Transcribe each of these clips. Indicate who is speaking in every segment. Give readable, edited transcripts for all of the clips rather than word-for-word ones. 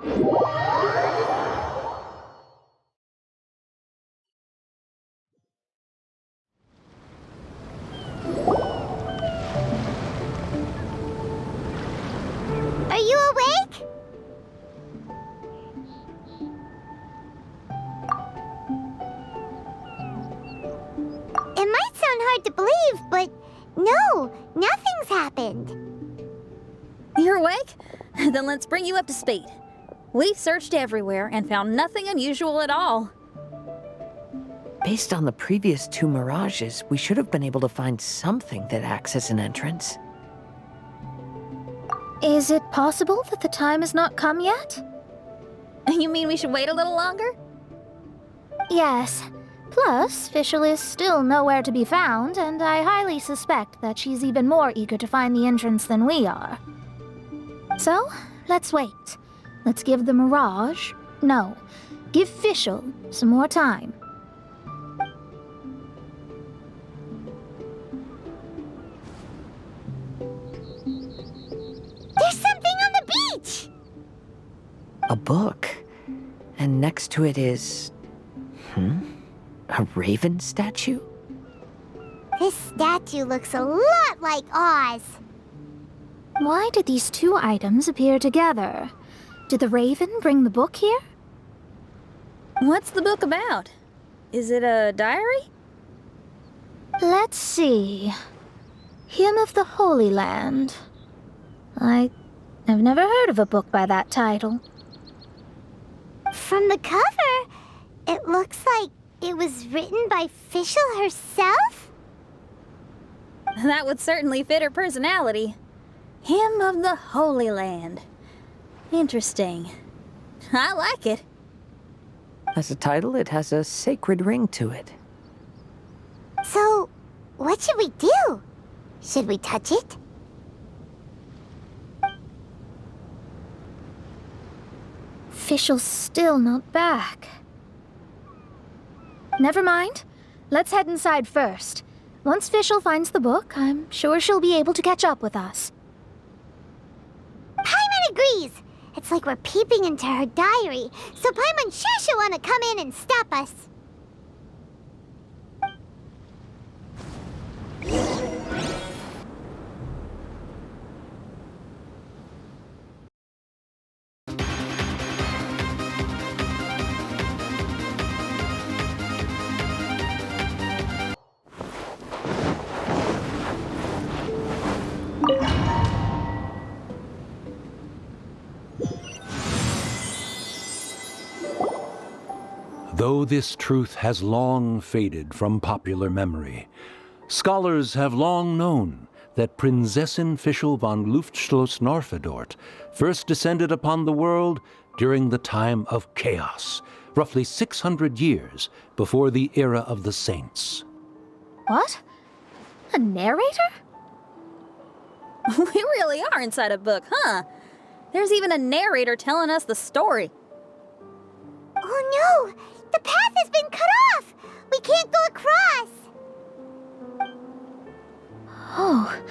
Speaker 1: Are you awake? It might sound hard to believe, but no, nothing's happened.
Speaker 2: You're awake? Then let's bring you up to speed. We've searched everywhere and found nothing unusual at all.
Speaker 3: Based on the previous 2 mirages, we should have been able to find something that acts as an entrance.
Speaker 4: Is it possible that the time has not come yet?
Speaker 2: You mean we should wait a little longer?
Speaker 4: Yes. Plus, Fischl is still nowhere to be found, and I highly suspect that she's even more eager to find the entrance than we are. So, let's wait. Let's give the mirage... No, give Fischl some more time.
Speaker 1: There's something on the beach!
Speaker 3: A book. And next to it is... a raven statue?
Speaker 1: This statue looks a lot like Oz.
Speaker 4: Why did these 2 items appear together? Did the raven bring the book here?
Speaker 2: What's the book about? Is it a diary?
Speaker 4: Let's see. Hymn of the Holy Land. I've never heard of a book by that title.
Speaker 1: From the cover, it looks like it was written by Fischl herself?
Speaker 2: That would certainly fit her personality. Hymn of the Holy Land. Interesting. I like it.
Speaker 3: As a title, it has a sacred ring to it.
Speaker 1: So, what should we do? Should we touch it?
Speaker 4: Fischl's still not back. Never mind. Let's head inside first. Once Fischl finds the book, I'm sure she'll be able to catch up with us.
Speaker 1: Paimon agrees! It's like we're peeping into her diary, so Paimon's sure she'll want to come in and stop us.
Speaker 5: Though this truth has long faded from popular memory, scholars have long known that Prinzessin Fischl von Luftschloss-Norfedort first descended upon the world during the time of chaos, roughly 600 years before the era of the saints.
Speaker 4: What? A narrator?
Speaker 2: We really are inside a book, huh? There's even a narrator telling us the story.
Speaker 1: Oh no! The path has been cut off! We can't go across!
Speaker 4: Oh,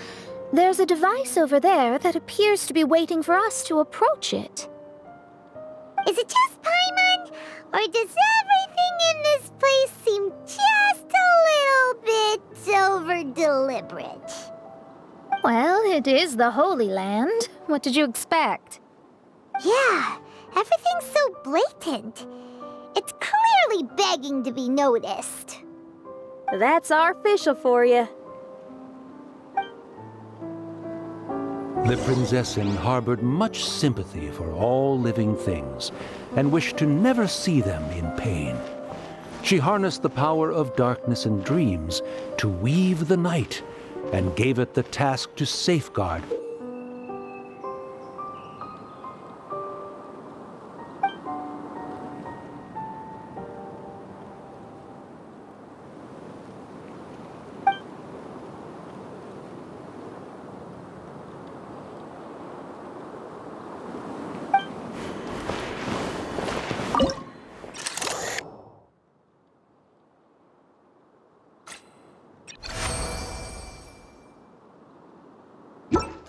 Speaker 4: there's a device over there that appears to be waiting for us to approach it.
Speaker 1: Is it just Paimon? Or does everything in this place seem just a little bit over-deliberate?
Speaker 4: Well, it is the Holy Land. What did you expect?
Speaker 1: Yeah, everything's so blatant. It's clearly begging to be noticed.
Speaker 2: That's our Fischl for you.
Speaker 5: The Prinzessin harbored much sympathy for all living things and wished to never see them in pain. She harnessed the power of darkness and dreams to weave the night and gave it the task to safeguard.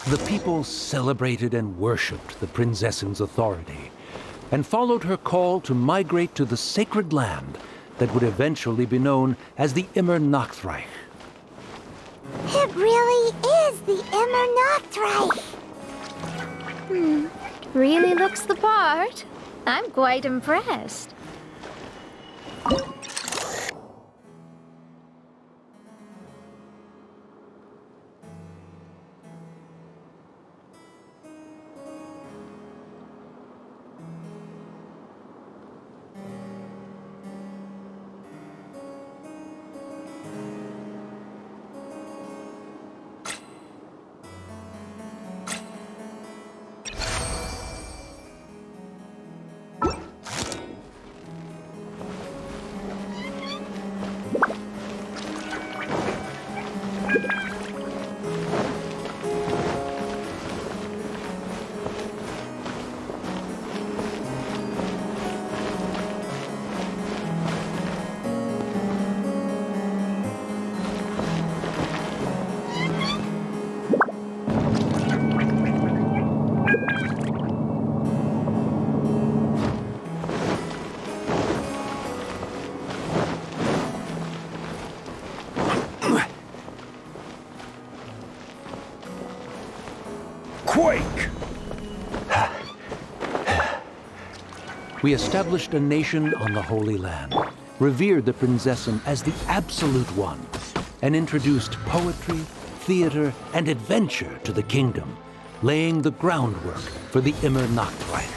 Speaker 5: The people celebrated and worshipped the Prinzessin's authority, and followed her call to migrate to the sacred land that would eventually be known as the Immernachtreich.
Speaker 1: It really is the Immernachtreich.
Speaker 4: Really looks the part. I'm quite impressed.
Speaker 5: Quake! We established a nation on the Holy Land, revered the Prinzessin as the absolute one, and introduced poetry, theater, and adventure to the kingdom, laying the groundwork for the Immernachtreich.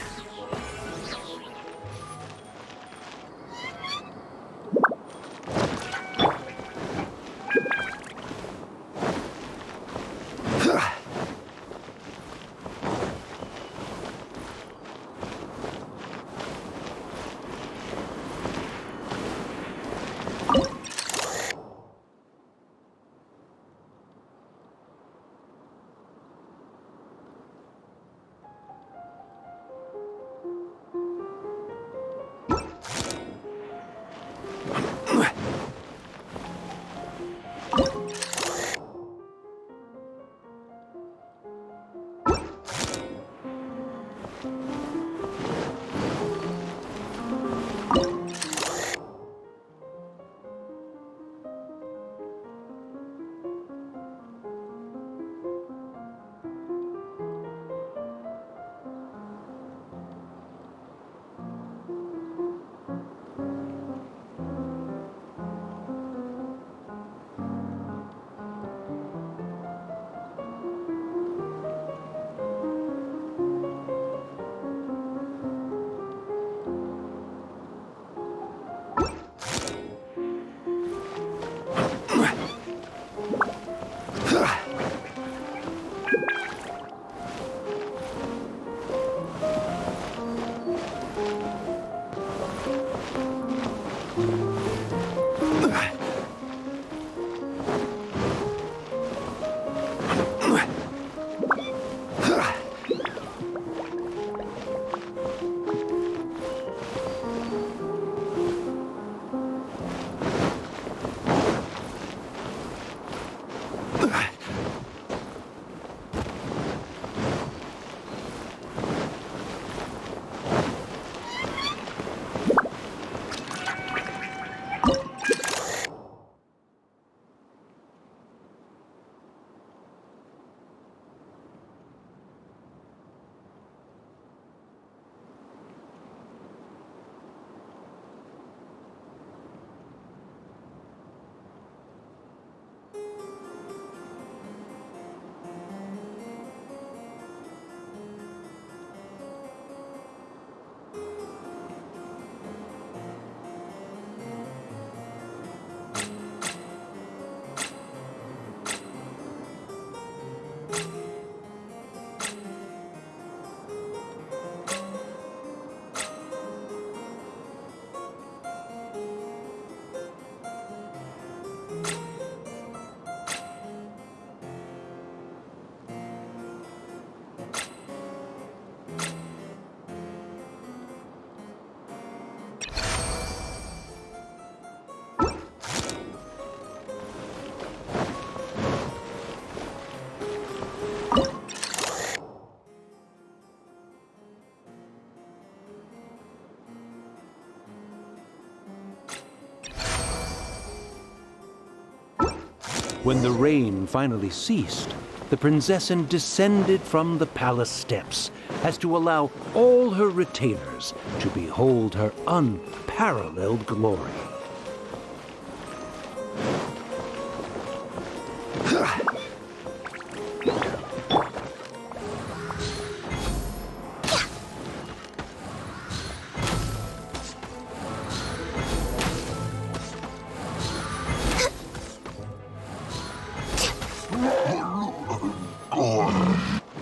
Speaker 5: When the rain finally ceased, the prinzessin descended from the palace steps as to allow all her retainers to behold her unparalleled glory.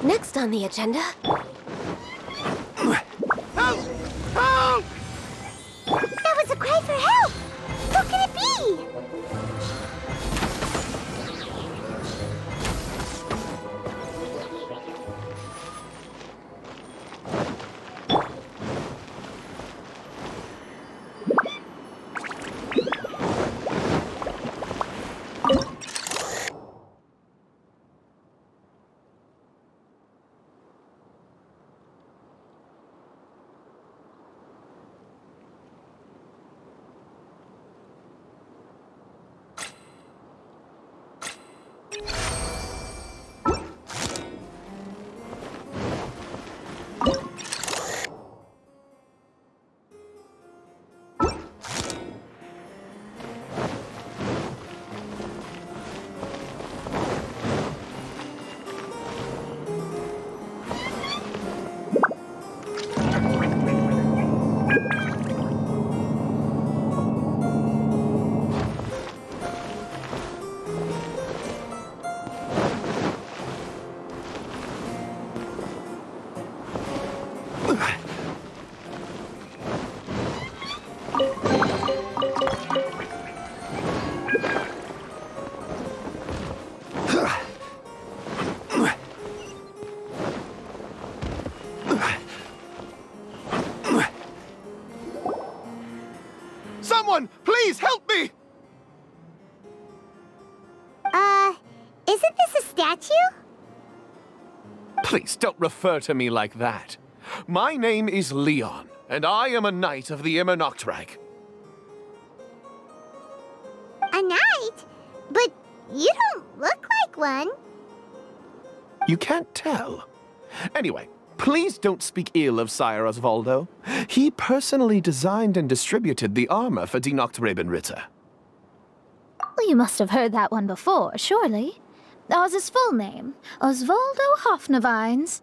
Speaker 1: Next on the agenda.
Speaker 6: Help! Help!
Speaker 1: That was a cry for help! Who can it be?
Speaker 6: Someone, please help me!
Speaker 1: Isn't this a statue?
Speaker 6: Please don't refer to me like that. My name is Leon, and I am a knight of the Immernachtreich.
Speaker 1: A knight? But you don't look like one.
Speaker 6: You can't tell. Anyway, please don't speak ill of Sire Osvaldo. He personally designed and distributed the armor for Die Nachtrebenritter.
Speaker 4: Well, you must have heard that one before, surely. That was his full name, Osvaldo Hofnevines.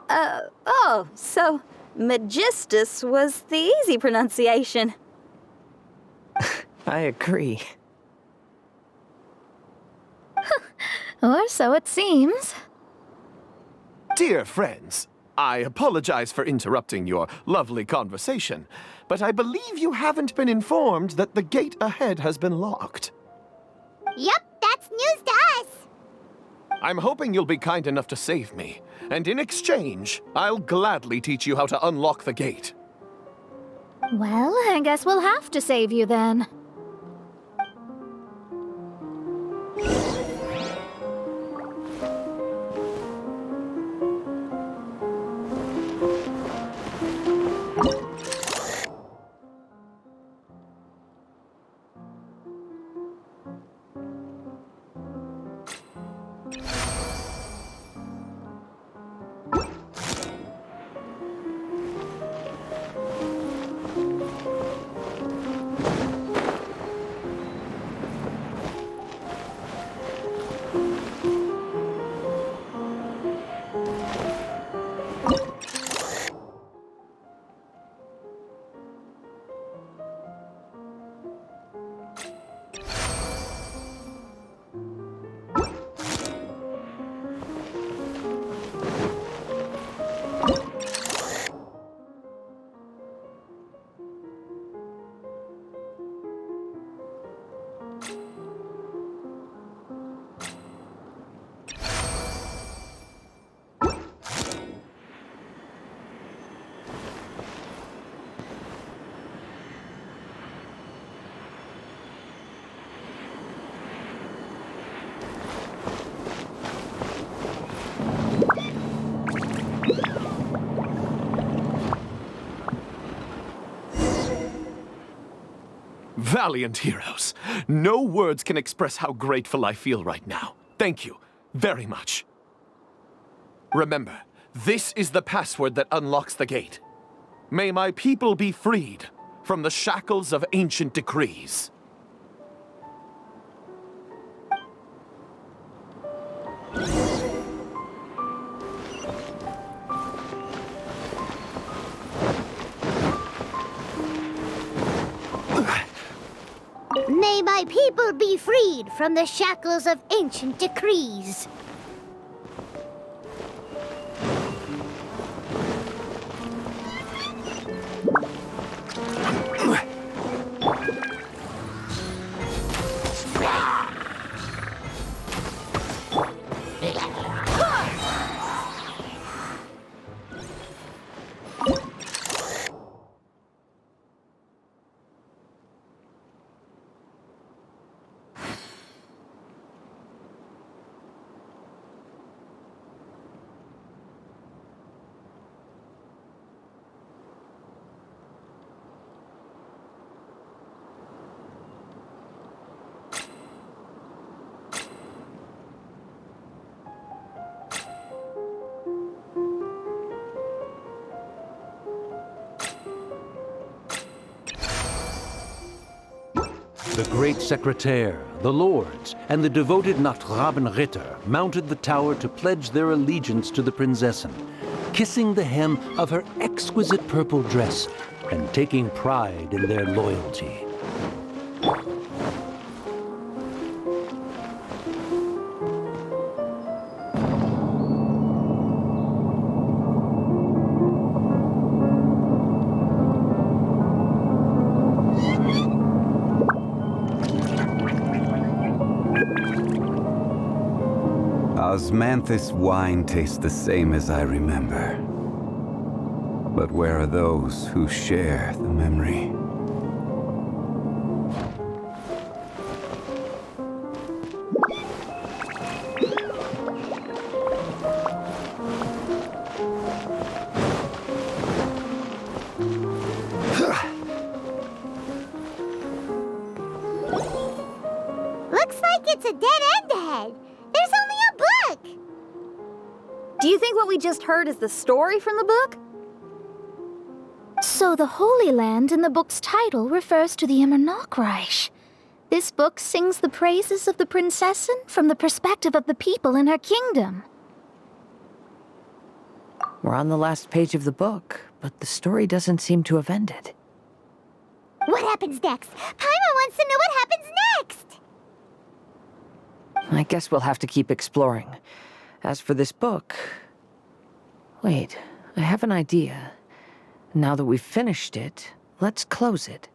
Speaker 2: Oh, so Magistus was the easy pronunciation.
Speaker 3: I agree.
Speaker 4: Or so it seems.
Speaker 6: Dear friends, I apologize for interrupting your lovely conversation, but I believe you haven't been informed that the gate ahead has been locked.
Speaker 1: Yep, that's news to us.
Speaker 6: I'm hoping you'll be kind enough to save me, and in exchange, I'll gladly teach you how to unlock the gate.
Speaker 4: Well, I guess we'll have to save you then.
Speaker 6: Valiant heroes. No words can express how grateful I feel right now. Thank you very much. Remember, this is the password that unlocks the gate. May my people be freed from the shackles of ancient decrees.
Speaker 1: May my people be freed from the shackles of ancient decrees.
Speaker 5: The great secretaire, the lords, and the devoted Nachtrabenritter mounted the tower to pledge their allegiance to the Prinzessin, kissing the hem of her exquisite purple dress and taking pride in their loyalty.
Speaker 7: Osmanthus wine tastes the same as I remember. But where are those who share the memory?
Speaker 1: Looks like it's a dead end ahead. There's only a book!
Speaker 2: Do you think what we just heard is the story from the book?
Speaker 4: So the Holy Land in the book's title refers to the Immernachtreich. This book sings the praises of the Prinzessin from the perspective of the people in her kingdom.
Speaker 3: We're on the last page of the book, but the story doesn't seem to have ended.
Speaker 1: What happens next? Paimon wants to know what happens next!
Speaker 3: I guess we'll have to keep exploring. As for this book... Wait, I have an idea. Now that we've finished it, let's close it.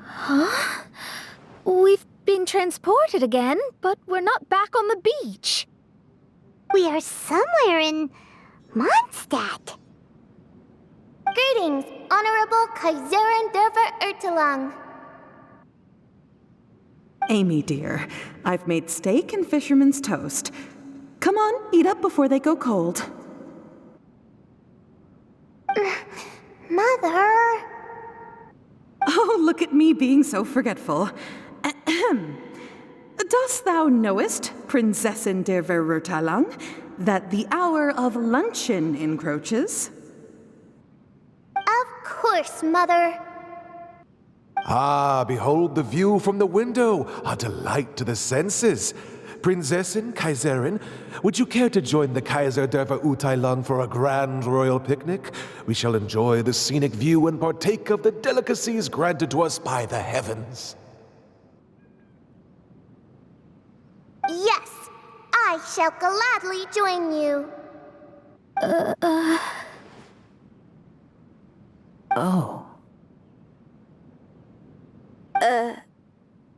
Speaker 4: Huh? We've been transported again, but we're not back on the beach.
Speaker 1: We are somewhere in Mondstadt. Greetings, Honorable Kaiserin Derver Ertelang.
Speaker 8: Amy, dear, I've made steak and fisherman's toast. Come on, eat up before they go cold.
Speaker 1: Mother...
Speaker 8: Oh, look at me being so forgetful. Ahem. Dost thou knowest, Prinzessin der Verurteilung, that the hour of luncheon encroaches?
Speaker 1: Of course, Mother.
Speaker 9: Ah, behold the view from the window, a delight to the senses. Prinzessin, Kaiserin, would you care to join the Kaiser der Verurteilung for a grand royal picnic? We shall enjoy the scenic view and partake of the delicacies granted to us by the heavens.
Speaker 1: Yes, I shall gladly join you.
Speaker 3: Oh.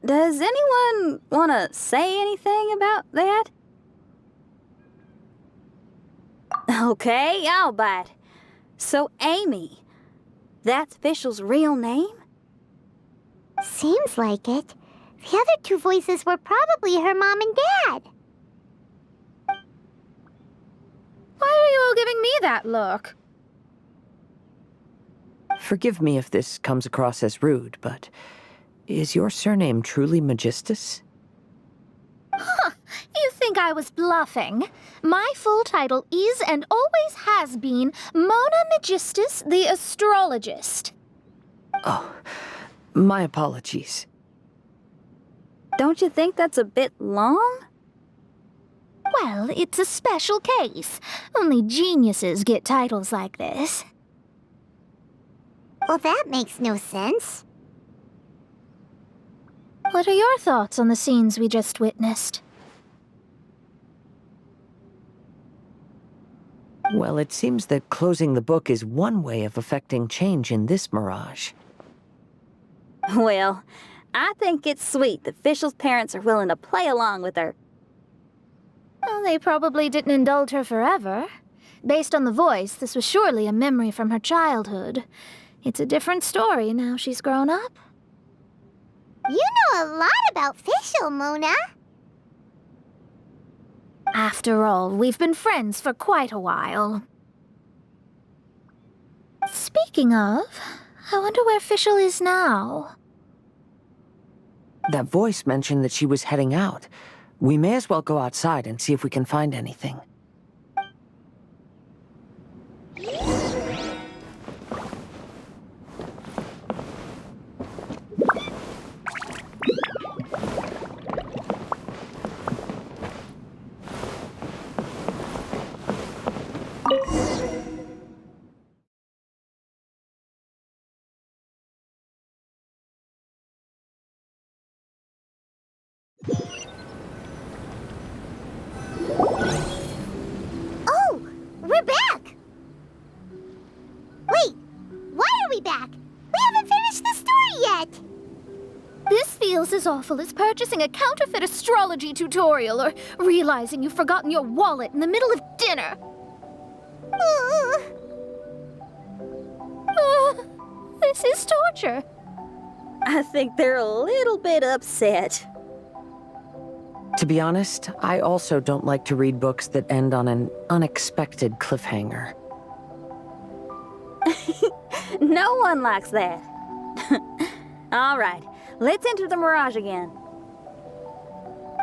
Speaker 2: Does anyone want to say anything about that? Okay, I'll bite. So, Amy, that's Fischl's real name?
Speaker 1: Seems like it. The other two voices were probably her mom and dad.
Speaker 4: Why are you all giving me that look?
Speaker 3: Forgive me if this comes across as rude, but is your surname truly Magistus?
Speaker 4: You think I was bluffing? My full title is and always has been Mona Magistus the Astrologist.
Speaker 3: Oh, my apologies.
Speaker 2: Don't you think that's a bit long?
Speaker 4: Well, it's a special case. Only geniuses get titles like this.
Speaker 1: Well, that makes no sense.
Speaker 4: What are your thoughts on the scenes we just witnessed?
Speaker 3: Well, it seems that closing the book is one way of affecting change in this mirage.
Speaker 2: Well, I think it's sweet that Fischl's parents are willing to play along with her.
Speaker 4: Well, they probably didn't indulge her forever. Based on the voice, this was surely a memory from her childhood. It's a different story now she's grown up.
Speaker 1: You know a lot about Fischl, Mona.
Speaker 4: After all, we've been friends for quite a while. Speaking of, I wonder where Fischl is now.
Speaker 3: That voice mentioned that she was heading out. We may as well go outside and see if we can find anything.
Speaker 1: Oh, we're back! Wait, why are we back? We haven't finished the story yet!
Speaker 4: This feels as awful as purchasing a counterfeit astrology tutorial or realizing you've forgotten your wallet in the middle of dinner. This is torture.
Speaker 2: I think they're a little bit upset.
Speaker 3: To be honest, I also don't like to read books that end on an unexpected cliffhanger.
Speaker 2: No one likes that. All right, let's enter the mirage again.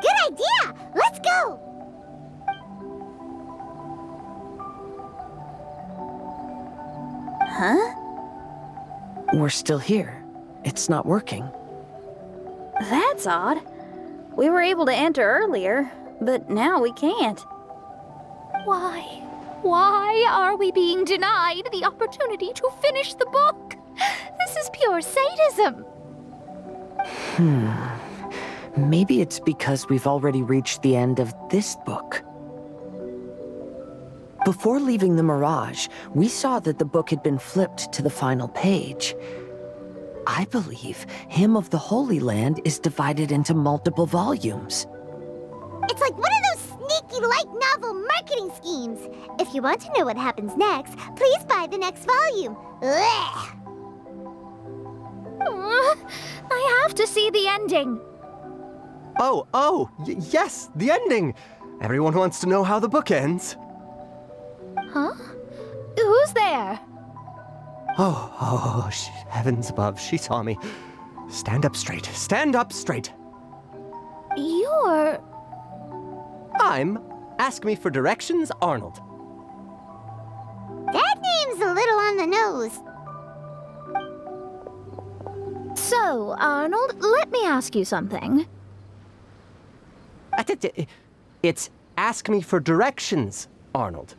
Speaker 1: Good idea! Let's go!
Speaker 2: Huh?
Speaker 3: We're still here. It's not working.
Speaker 2: That's odd. We were able to enter earlier, but now we can't.
Speaker 4: Why? Why are we being denied the opportunity to finish the book? This is pure sadism.
Speaker 3: Maybe it's because we've already reached the end of this book. Before leaving the mirage, we saw that the book had been flipped to the final page. I believe Hymn of the Holy Land is divided into multiple volumes.
Speaker 1: It's like one of those sneaky light novel marketing schemes. If you want to know what happens next, please buy the next volume. Ugh.
Speaker 4: I have to see the ending.
Speaker 10: Yes, the ending. Everyone wants to know how the book ends.
Speaker 4: Huh? Who's there?
Speaker 10: Heavens above, she saw me. Stand up straight, stand up straight.
Speaker 4: You're...
Speaker 10: I'm Ask Me for Directions, Arnold.
Speaker 1: That name's a little on the nose.
Speaker 4: So, Arnold, let me ask you something.
Speaker 10: It's Ask Me for Directions, Arnold.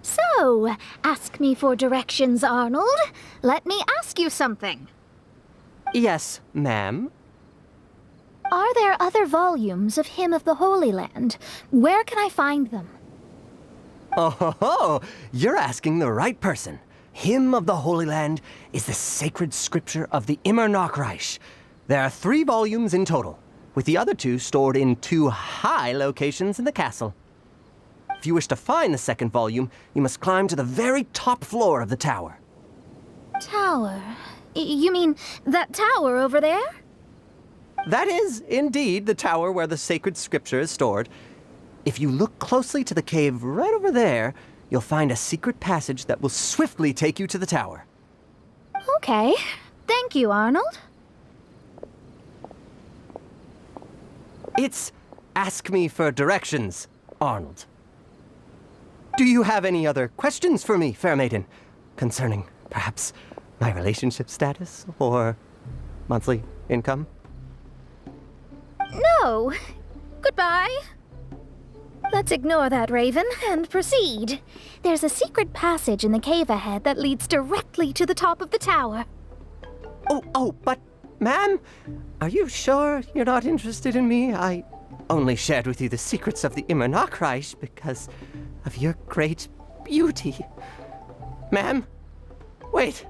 Speaker 4: So, ask me for directions, Arnold. Let me ask you something.
Speaker 10: Yes, ma'am.
Speaker 4: Are there other volumes of Hymn of the Holy Land? Where can I find them?
Speaker 10: Oh, you're asking the right person. Hymn of the Holy Land is the sacred scripture of the Immernachtreich. There are 3 volumes in total, with the other 2 stored in 2 high locations in the castle. If you wish to find the second volume, you must climb to the very top floor of the tower.
Speaker 4: Tower? You mean that tower over there?
Speaker 10: That is indeed the tower where the sacred scripture is stored. If you look closely to the cave right over there, you'll find a secret passage that will swiftly take you to the tower.
Speaker 4: Okay. Thank you, Arnold.
Speaker 10: It's ask me for directions, Arnold. Do you have any other questions for me, fair maiden? Concerning, perhaps, my relationship status or monthly income?
Speaker 4: No. Goodbye. Let's ignore that, Raven, and proceed. There's a secret passage in the cave ahead that leads directly to the top of the tower.
Speaker 10: But, ma'am, are you sure you're not interested in me? I only shared with you the secrets of the Immernachtreich because of your great beauty. Ma'am, wait.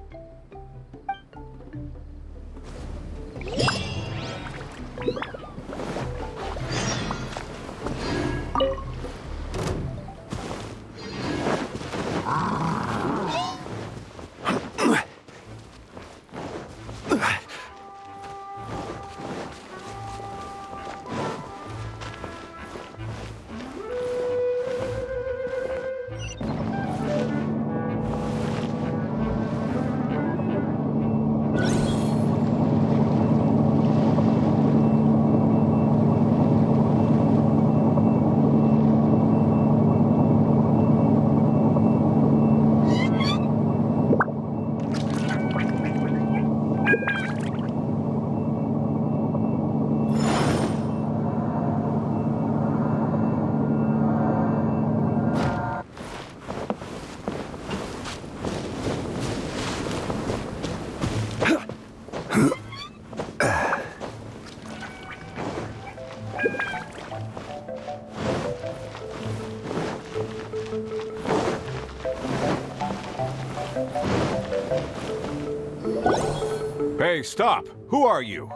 Speaker 11: Hey, stop! Who are you?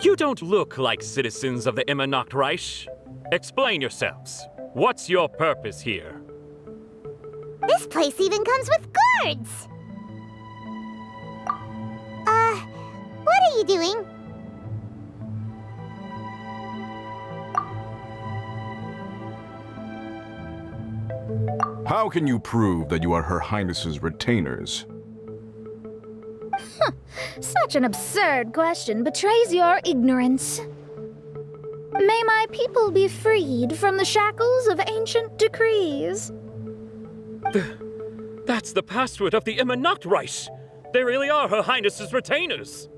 Speaker 12: You don't look like citizens of the Immernachtreich. Explain yourselves. What's your purpose here?
Speaker 1: This place even comes with guards! What are you doing?
Speaker 11: How can you prove that you are Her Highness's retainers?
Speaker 4: Such an absurd question betrays your ignorance. May my people be freed from the shackles of ancient decrees.
Speaker 12: That's the password of the Immernachtreich. They really are Her Highness's retainers.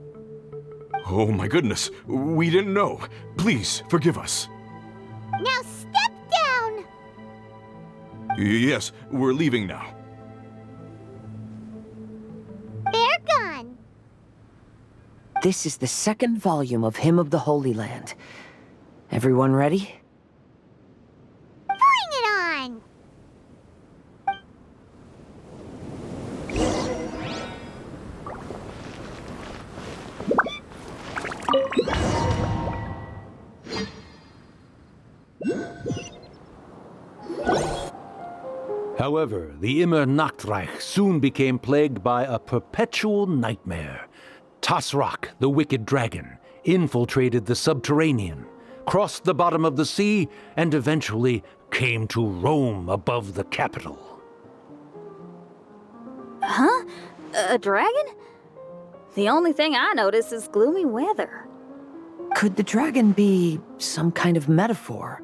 Speaker 11: Oh my goodness, we didn't know. Please, forgive us.
Speaker 1: Now step down!
Speaker 11: Yes, we're leaving now.
Speaker 1: They're gone.
Speaker 3: This is the second volume of Hymn of the Holy Land. Everyone ready?
Speaker 1: Bring it on!
Speaker 5: However, the Immernachtreich soon became plagued by a perpetual nightmare. Tasrak, the wicked dragon, infiltrated the subterranean, crossed the bottom of the sea, and eventually came to roam above the capital.
Speaker 2: Huh? A dragon? The only thing I notice is gloomy weather.
Speaker 3: Could the dragon be some kind of metaphor?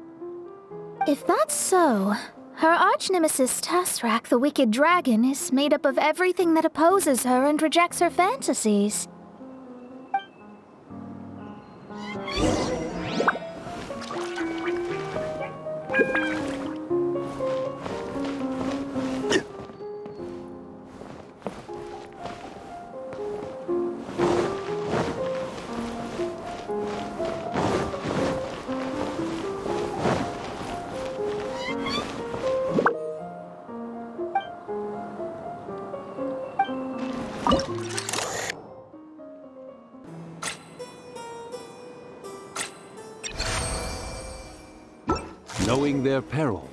Speaker 4: If that's so, her arch-nemesis Tasrak, the wicked dragon, is made up of everything that opposes her and rejects her fantasies.
Speaker 5: Knowing their peril,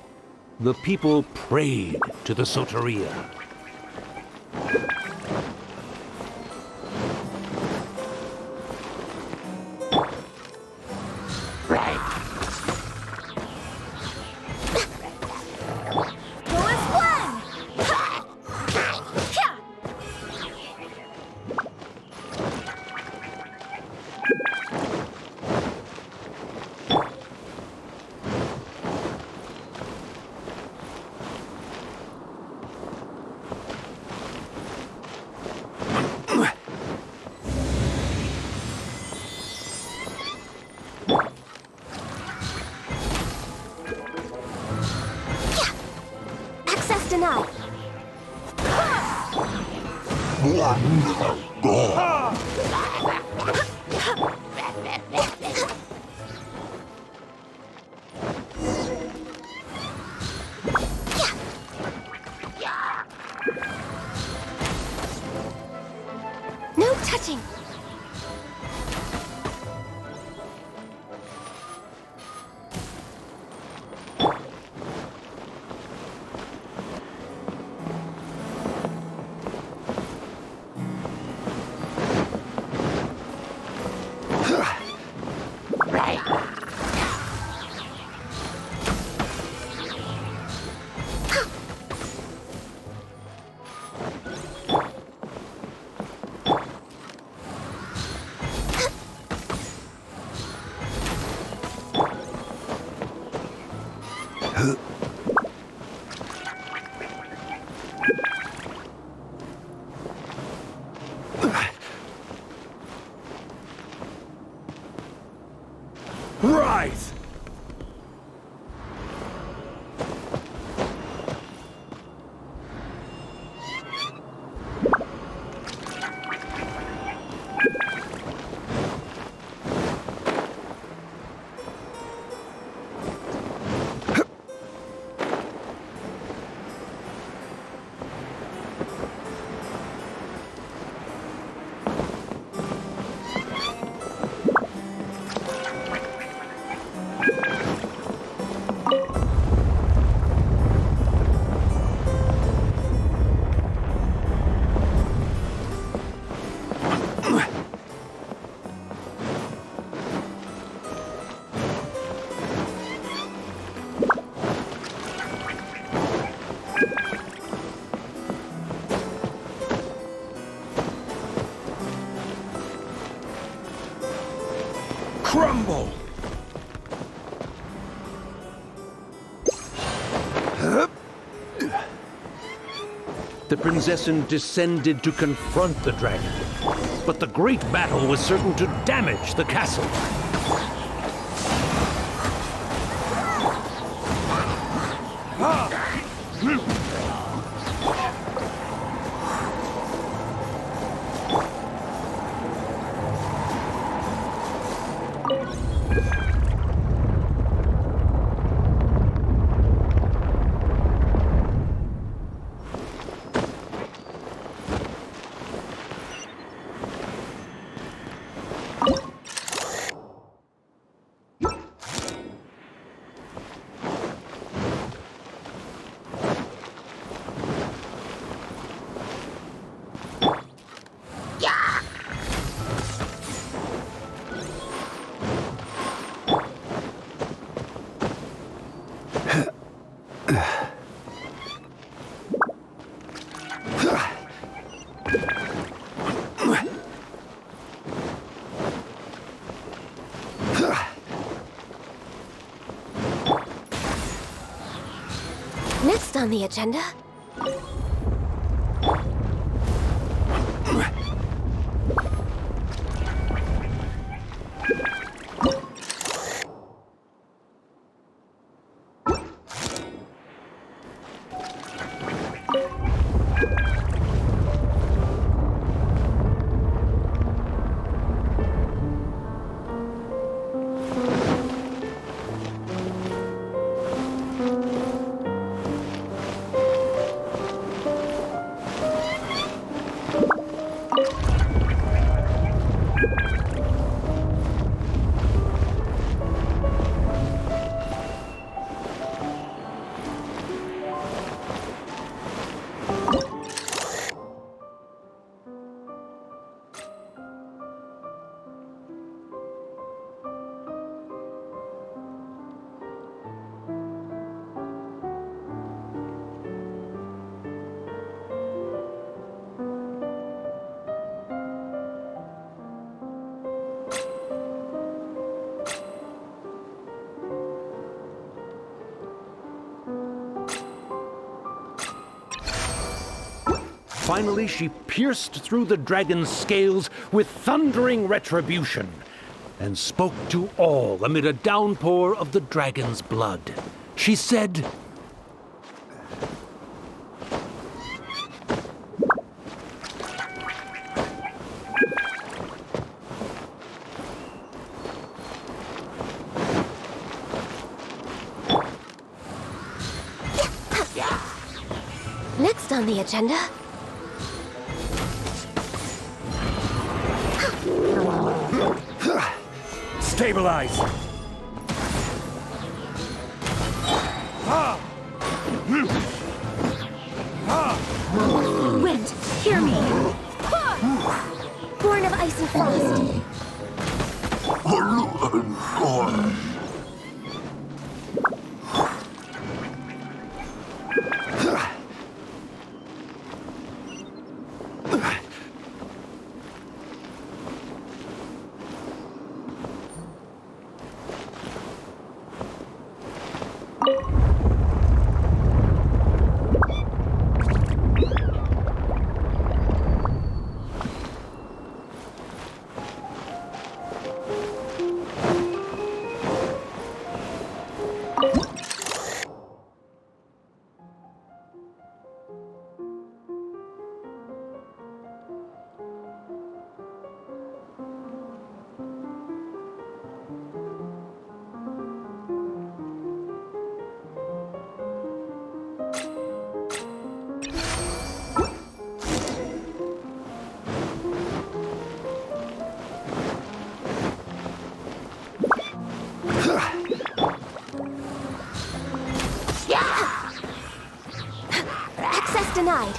Speaker 5: the people prayed to the Soteria.
Speaker 13: denied. No touching.
Speaker 5: Rise! Crumble! The Prinzessin descended to confront the dragon, but the great battle was certain to damage the castle.
Speaker 13: Next on the agenda.
Speaker 5: Finally, she pierced through the dragon's scales with thundering retribution and spoke to all amid a downpour of the dragon's blood. She said,
Speaker 13: Next on the agenda.
Speaker 10: Stabilize!
Speaker 2: Wind, hear me!
Speaker 13: Born of ice and frost. Access denied.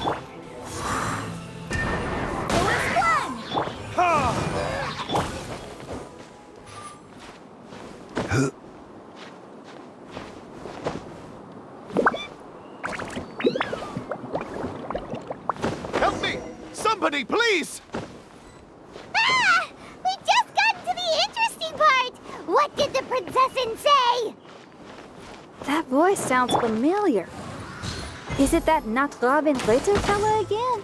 Speaker 6: Help me! Somebody, please!
Speaker 1: Ah! We just got to the interesting part! What did the princessin say?
Speaker 2: That voice sounds familiar. Is it that Natrabin Ritter fella again?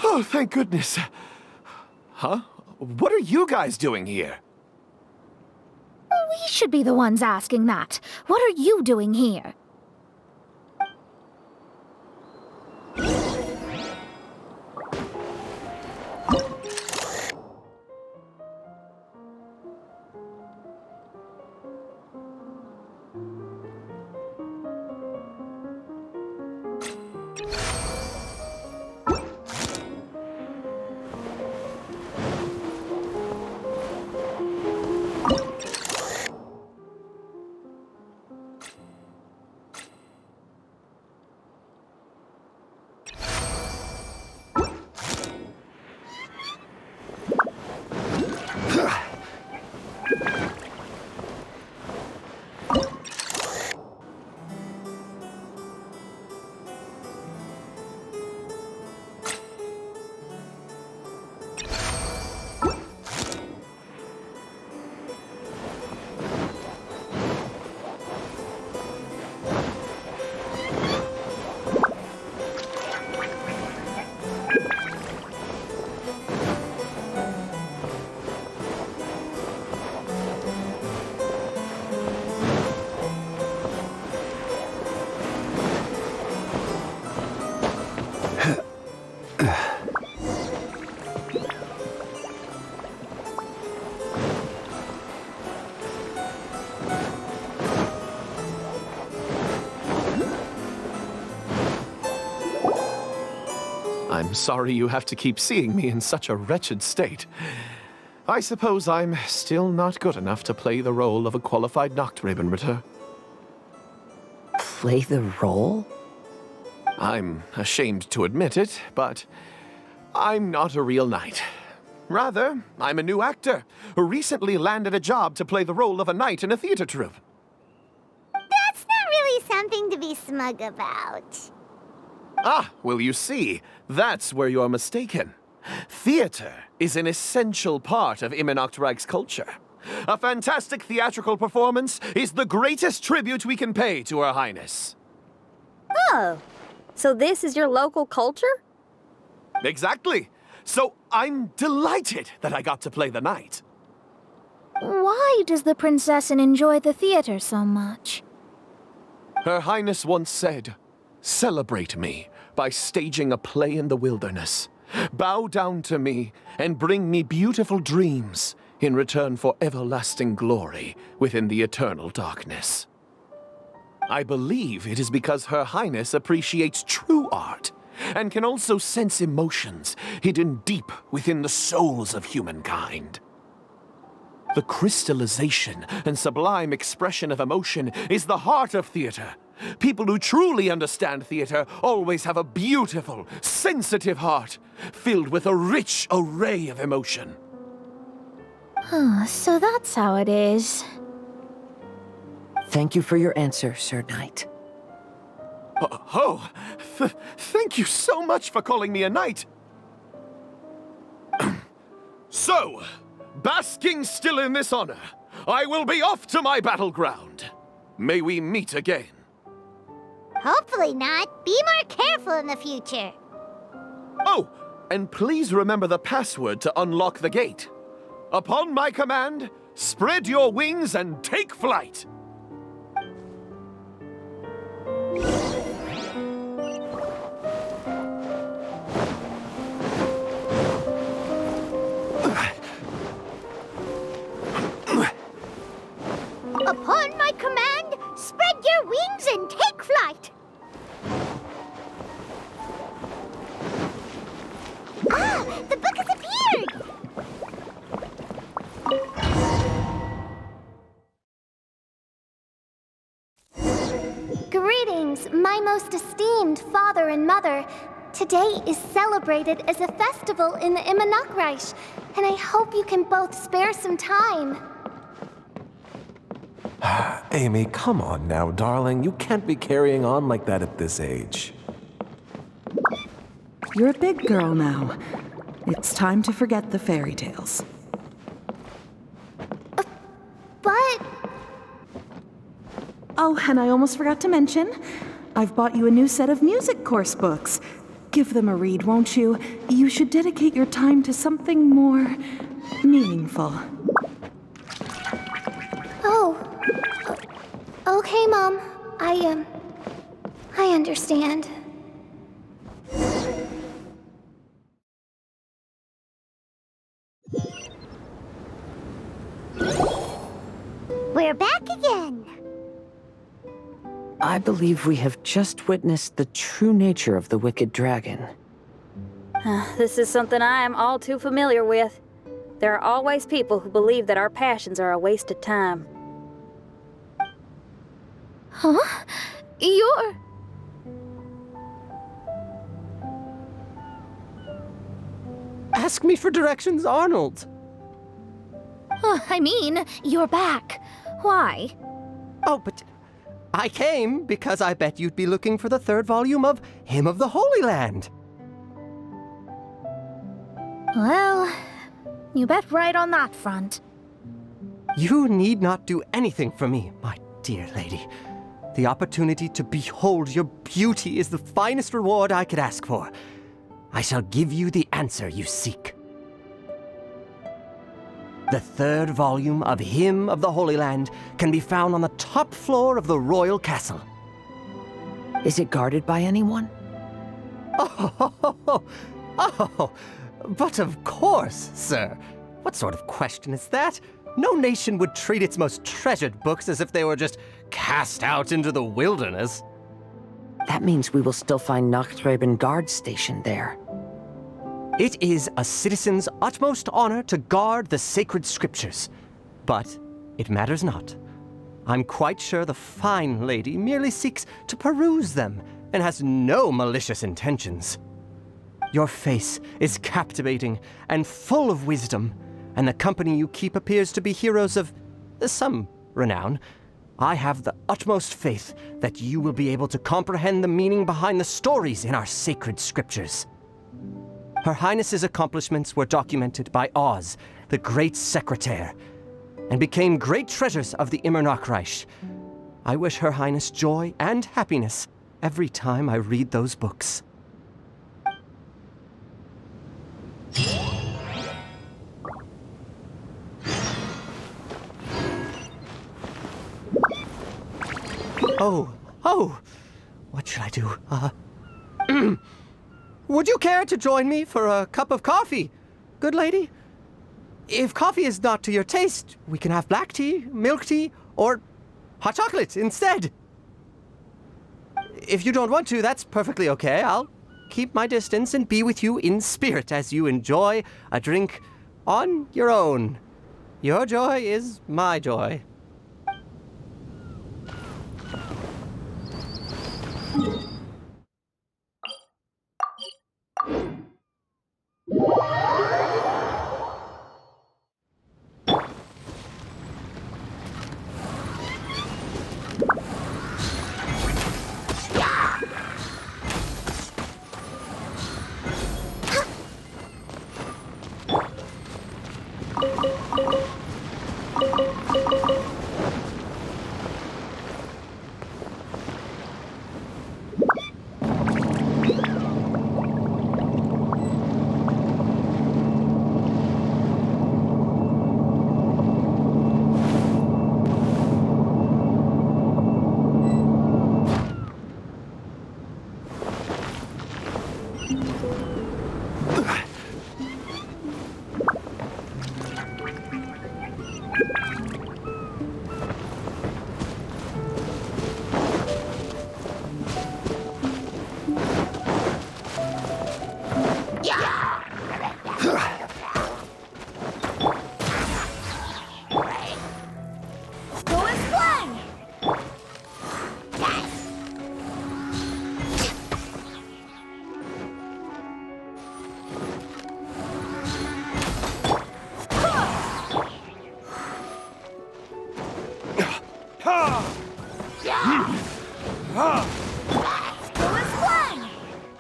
Speaker 6: Oh, thank goodness. Huh? What are you guys doing here?
Speaker 4: We should be the ones asking that. What are you doing here?
Speaker 6: I'm sorry you have to keep seeing me in such a wretched state. I suppose I'm still not good enough to play the role of a qualified Nachtrebenritter.
Speaker 3: Play the role?
Speaker 6: I'm ashamed to admit it, but I'm not a real knight. Rather, I'm a new actor who recently landed a job to play the role of a knight in a theater troupe.
Speaker 1: That's not really something to be smug about.
Speaker 6: Ah, well, you see, that's where you're mistaken. Theater is an essential part of Immernachtreich's culture. A fantastic theatrical performance is the greatest tribute we can pay to Her Highness.
Speaker 2: Oh, so this is your local culture?
Speaker 6: Exactly. So I'm delighted that I got to play the knight.
Speaker 4: Why does the princessin enjoy the theater so much?
Speaker 6: Her Highness once said, "Celebrate me, by staging a play in the wilderness. Bow down to me and bring me beautiful dreams in return for everlasting glory within the eternal darkness. I believe it is because Her Highness appreciates true art and can also sense emotions hidden deep within the souls of humankind. The crystallization and sublime expression of emotion is the heart of theater. People who truly understand theater always have a beautiful, sensitive heart, filled with a rich array of emotion.
Speaker 4: So that's how it is.
Speaker 3: Thank you for your answer, Sir Knight.
Speaker 6: Thank you so much for calling me a knight. So, basking still in this honor, I will be off to my battleground. May we meet again.
Speaker 1: Hopefully not. Be more careful in the future.
Speaker 6: Oh, and please remember the password to unlock the gate. Upon my command, spread your wings and take flight.
Speaker 1: Upon my command, spread your wings and take flight. Ah, the book has appeared!
Speaker 13: Greetings, my most esteemed father and mother. Today is celebrated as a festival in the Immernachtreich, and I hope you can both spare some time.
Speaker 9: Amy, come on now, darling. You can't be carrying on like that at this age.
Speaker 8: You're a big girl now. It's time to forget the fairy tales.
Speaker 13: But...
Speaker 8: Oh, and I almost forgot to mention, I've bought you a new set of music course books. Give them a read, won't you? You should dedicate your time to something more meaningful.
Speaker 13: Oh. Okay, Mom. I understand.
Speaker 1: We're back again.
Speaker 3: I believe we have just witnessed the true nature of the wicked dragon.
Speaker 2: This is something I am all too familiar with. There are always people who believe that our passions are a waste of time.
Speaker 4: Huh? You're...
Speaker 10: Ask me for directions, Arnold.
Speaker 4: I mean, you're back. Why?
Speaker 10: Oh, but I came because I bet you'd be looking for the third volume of Hymn of the Holy Land.
Speaker 4: Well, you bet right on that front.
Speaker 10: You need not do anything for me, my dear lady. The opportunity to behold your beauty is the finest reward I could ask for. I shall give you the answer you seek. The third volume of Hymn of the Holy Land can be found on the top floor of the royal castle.
Speaker 3: Is it guarded by anyone?
Speaker 10: Oh, but of course, sir. What sort of question is that? No nation would treat its most treasured books as if they were just cast out into the wilderness.
Speaker 3: That means we will still find Nachtreibin guard stationed there.
Speaker 10: It is a citizen's utmost honor to guard the sacred scriptures. But it matters not. I'm quite sure the fine lady merely seeks to peruse them and has no malicious intentions. Your face is captivating and full of wisdom, and the company you keep appears to be heroes of some renown. I have the utmost faith that you will be able to comprehend the meaning behind the stories in our sacred scriptures. Her Highness's accomplishments were documented by Oz, the great secretaire, and became great treasures of the Immernachtreich. I wish Her Highness joy and happiness every time I read those books. Oh, what should I do? Would you care to join me for a cup of coffee, good lady? If coffee is not to your taste, we can have black tea, milk tea, or hot chocolate instead. If you don't want to, that's perfectly okay. I'll keep my distance and be with you in spirit as you enjoy a drink on your own. Your joy is my joy.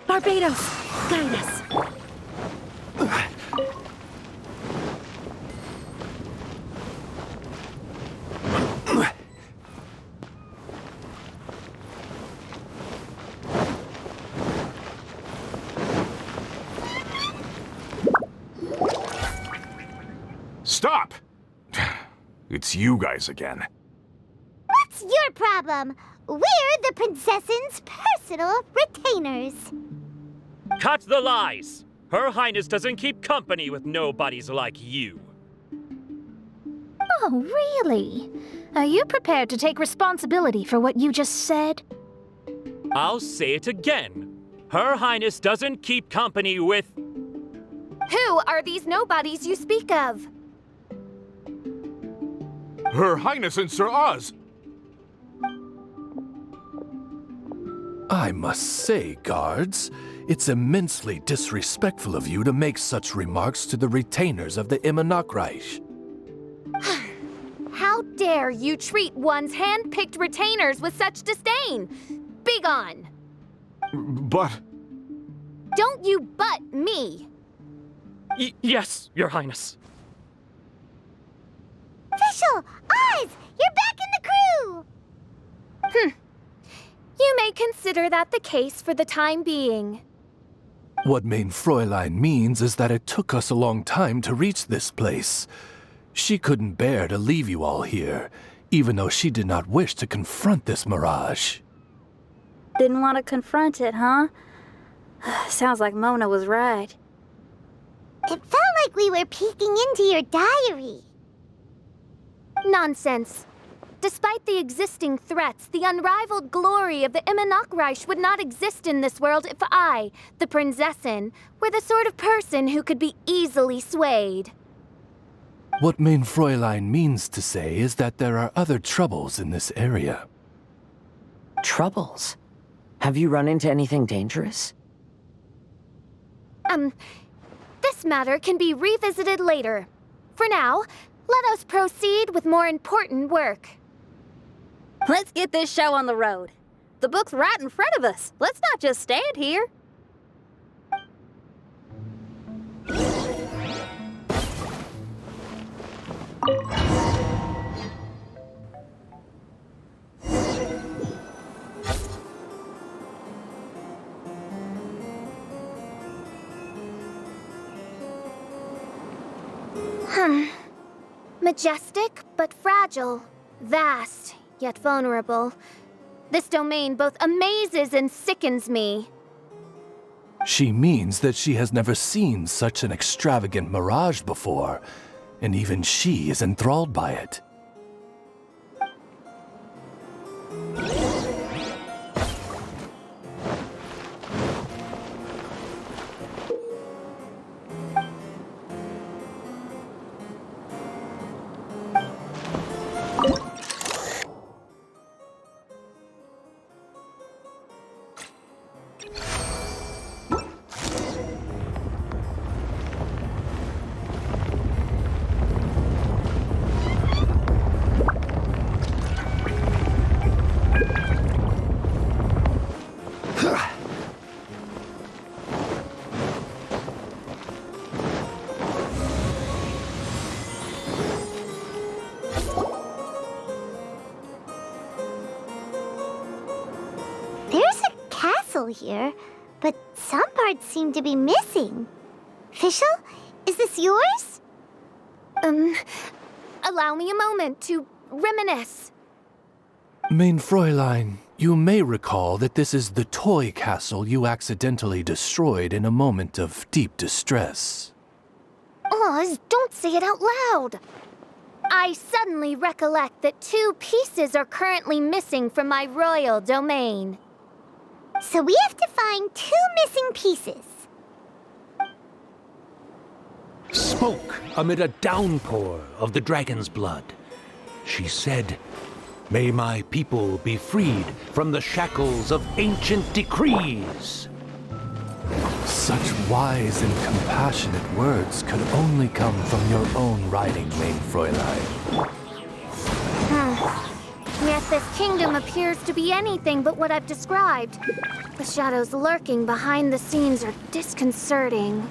Speaker 2: Barbados, guide us.
Speaker 11: Stop! It's you guys again.
Speaker 1: What's your problem? We're the princess's personal retainers.
Speaker 12: Cut the lies! Her Highness doesn't keep company with nobodies like you.
Speaker 4: Oh, really? Are you prepared to take responsibility for what you just said?
Speaker 12: I'll say it again. Her Highness doesn't keep company with...
Speaker 13: Who are these nobodies you speak of?
Speaker 11: Her Highness and Sir Oz!
Speaker 9: I must say, guards, it's immensely disrespectful of you to make such remarks to the retainers of the Immernachtreich.
Speaker 13: How dare you treat one's hand-picked retainers with such disdain? Begone!
Speaker 11: But...
Speaker 13: Don't you butt me!
Speaker 12: Yes, Your Highness.
Speaker 1: Fischl! Oz! You're back in the crew!
Speaker 13: You may consider that the case for the time being.
Speaker 9: What mein Fräulein means is that it took us a long time to reach this place. She couldn't bear to leave you all here, even though she did not wish to confront this mirage.
Speaker 2: Didn't want to confront it, huh? Sounds like Mona was right.
Speaker 1: It felt like we were peeking into your diary.
Speaker 13: Nonsense. Despite the existing threats, the unrivaled glory of the Immernachtreich would not exist in this world if I, the Prinzessin, were the sort of person who could be easily swayed.
Speaker 9: What mein Fräulein means to say is that there are other troubles in this area.
Speaker 3: Troubles? Have you run into anything dangerous?
Speaker 13: This matter can be revisited later. For now, let us proceed with more important work.
Speaker 2: Let's get this show on the road. The book's right in front of us. Let's not just stand here.
Speaker 13: Majestic, but fragile. Vast, yet vulnerable. This domain both amazes and sickens me.
Speaker 9: She means that she has never seen such an extravagant mirage before, and even she is enthralled by it.
Speaker 1: There's a castle here, but some parts seem to be missing. Fischl, is this yours?
Speaker 13: Allow me a moment to reminisce.
Speaker 9: Mein Fräulein, you may recall that this is the toy castle you accidentally destroyed in a moment of deep distress.
Speaker 13: Oz, don't say it out loud. I suddenly recollect that 2 pieces are currently missing from my royal domain.
Speaker 1: So we have to find 2 missing pieces.
Speaker 5: Spoke amid a downpour of the dragon's blood. She said, "May my people be freed from the shackles of ancient decrees."
Speaker 9: Such wise and compassionate words could only come from your own writing, Mein Fräulein.
Speaker 13: Yet this kingdom appears to be anything but what I've described. The shadows lurking behind the scenes are disconcerting.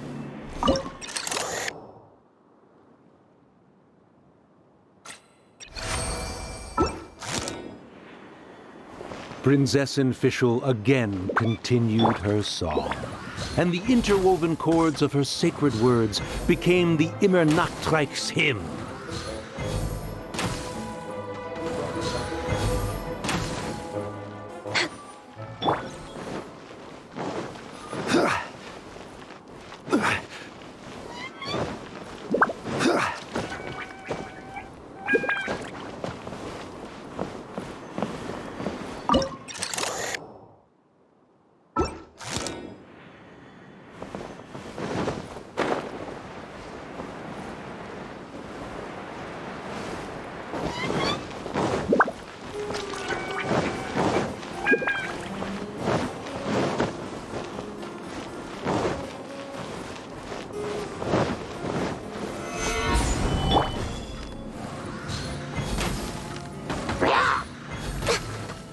Speaker 5: Prinzessin Fischl again continued her song, and the interwoven chords of her sacred words became the Immernachtreich's hymn.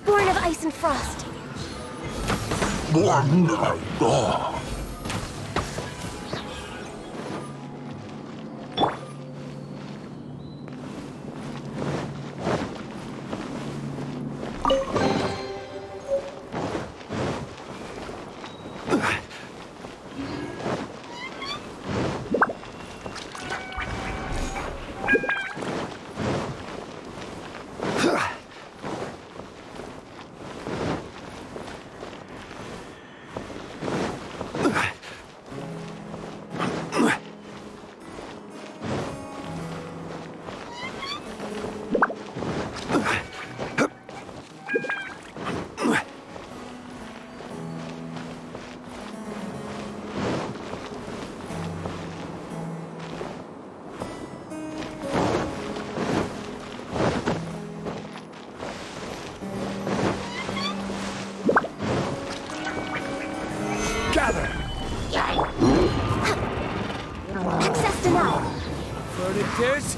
Speaker 13: Born of ice and frost.
Speaker 11: Born of God.
Speaker 13: Access denied.
Speaker 6: Furnitus?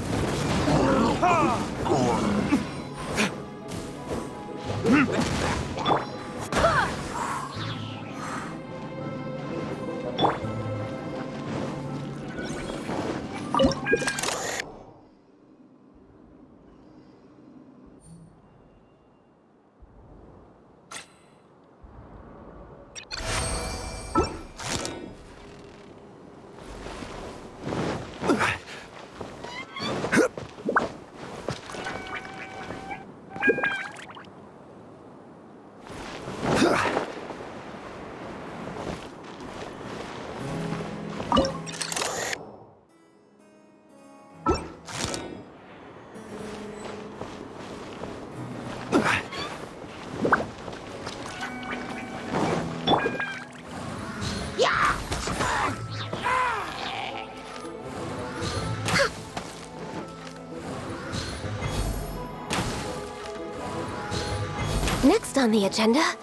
Speaker 13: Next on the agenda?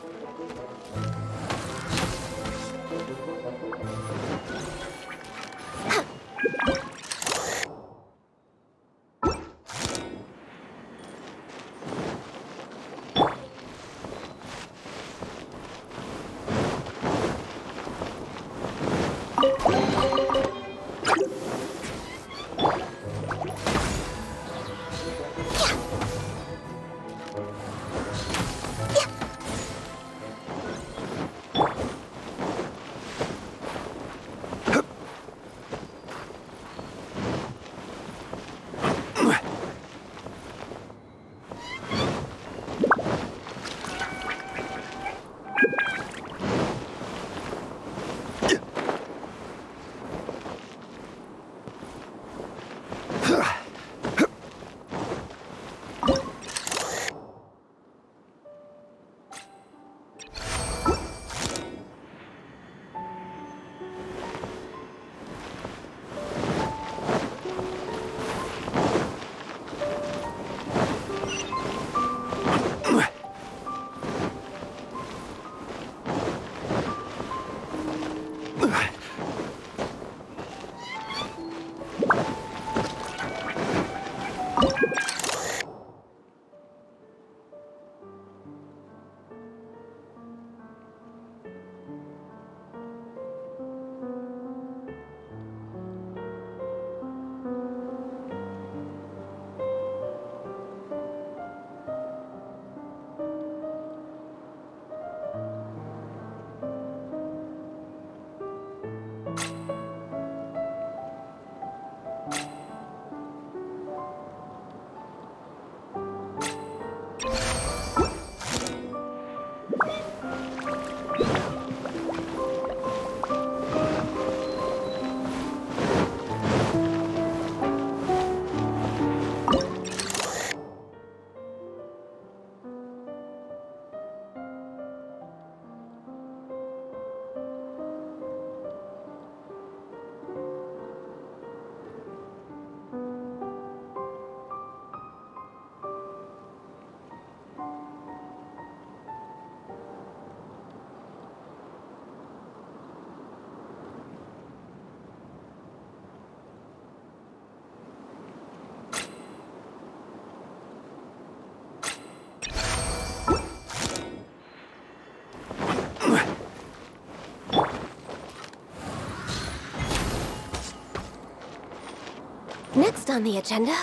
Speaker 13: Next on the agenda?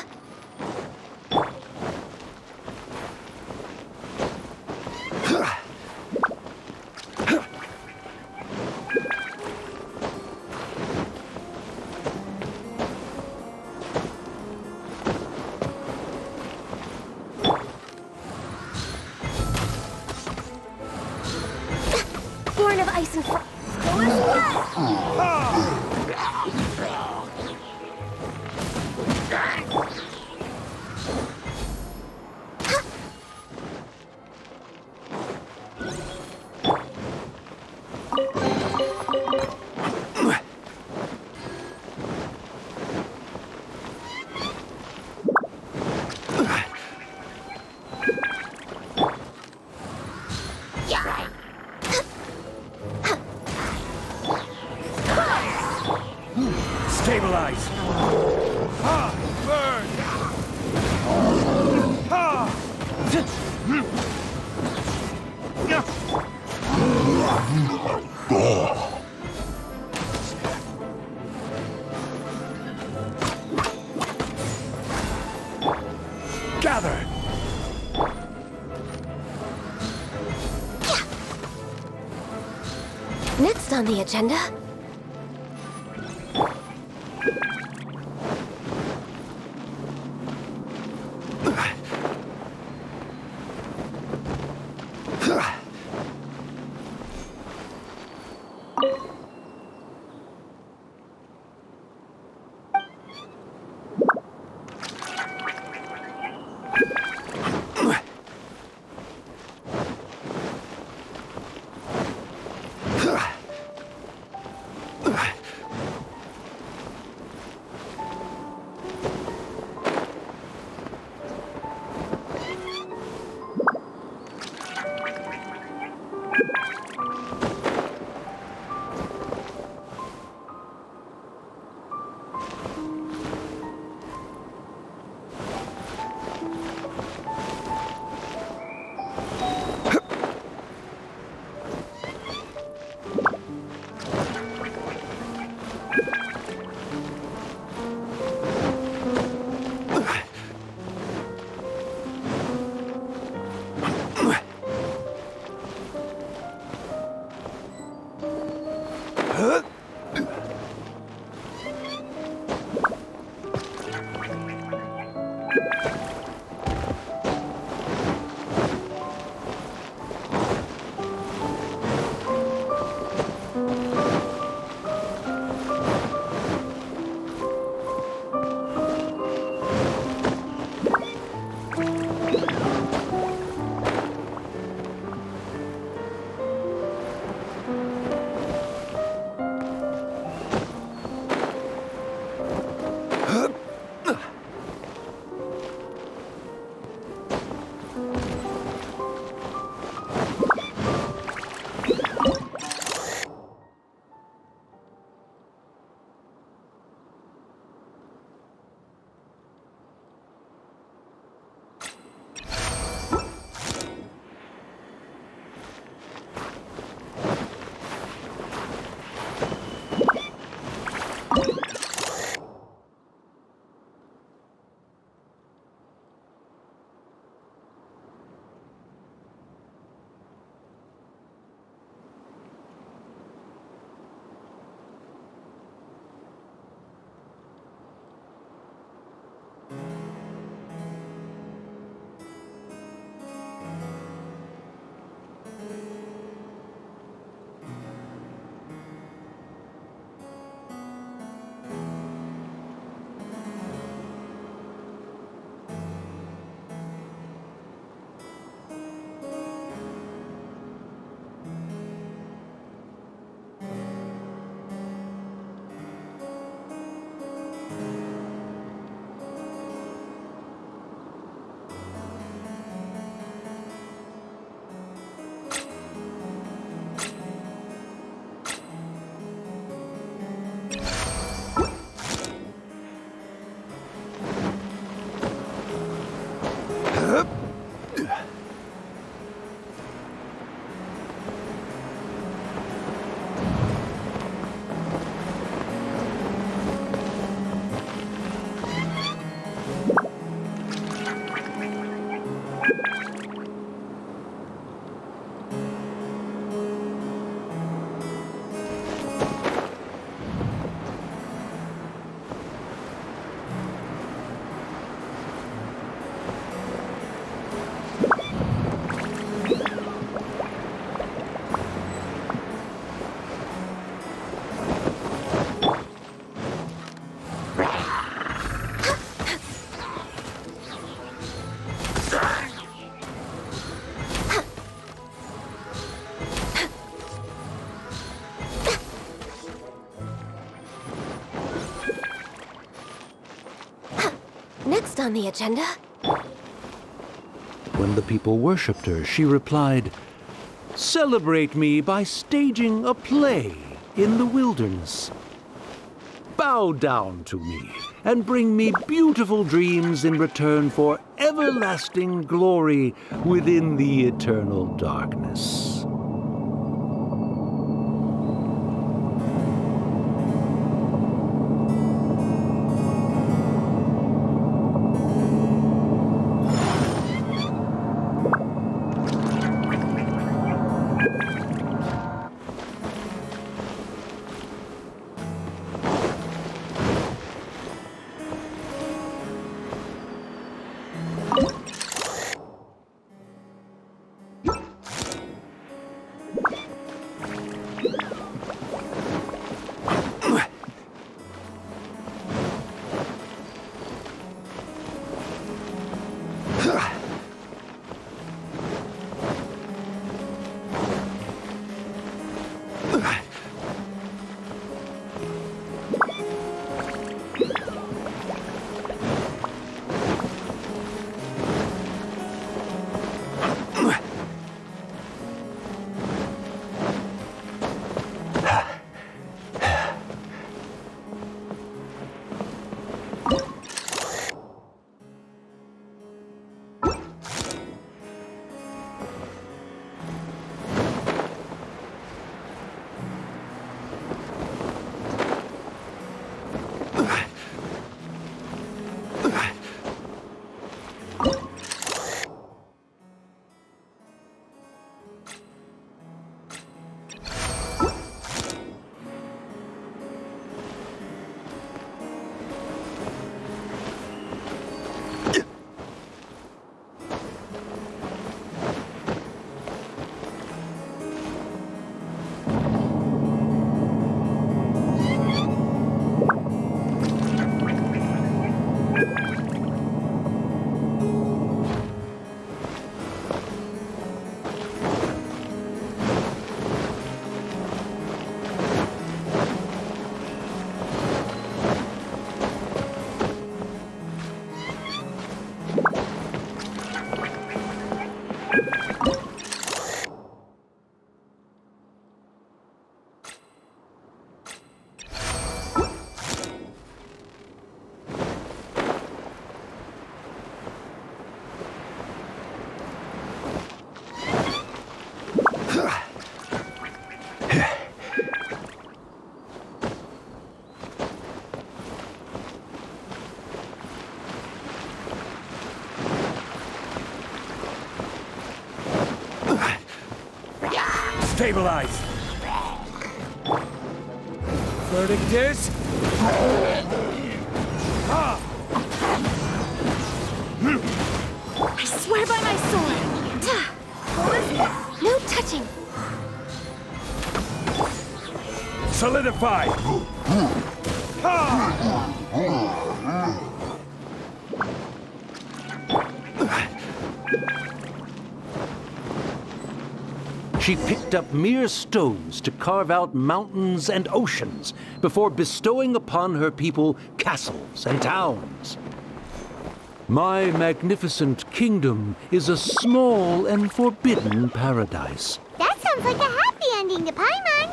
Speaker 13: Born of ice and frost.
Speaker 14: Stabilize! Ha! Burn! Ha! Gather!
Speaker 13: Next on the agenda?
Speaker 15: Next on the agenda.
Speaker 5: When the people worshipped her, she replied, "Celebrate me by staging a play in the wilderness. Bow down to me and bring me beautiful dreams in return for everlasting glory within the eternal darkness."
Speaker 14: Stabilize! Verdict is...
Speaker 13: I swear by my sword! No touching!
Speaker 14: Solidify!
Speaker 5: She picked up mere stones to carve out mountains and oceans before bestowing upon her people castles and towns. My magnificent kingdom is a small and forbidden paradise.
Speaker 1: That sounds like a happy ending to Paimon.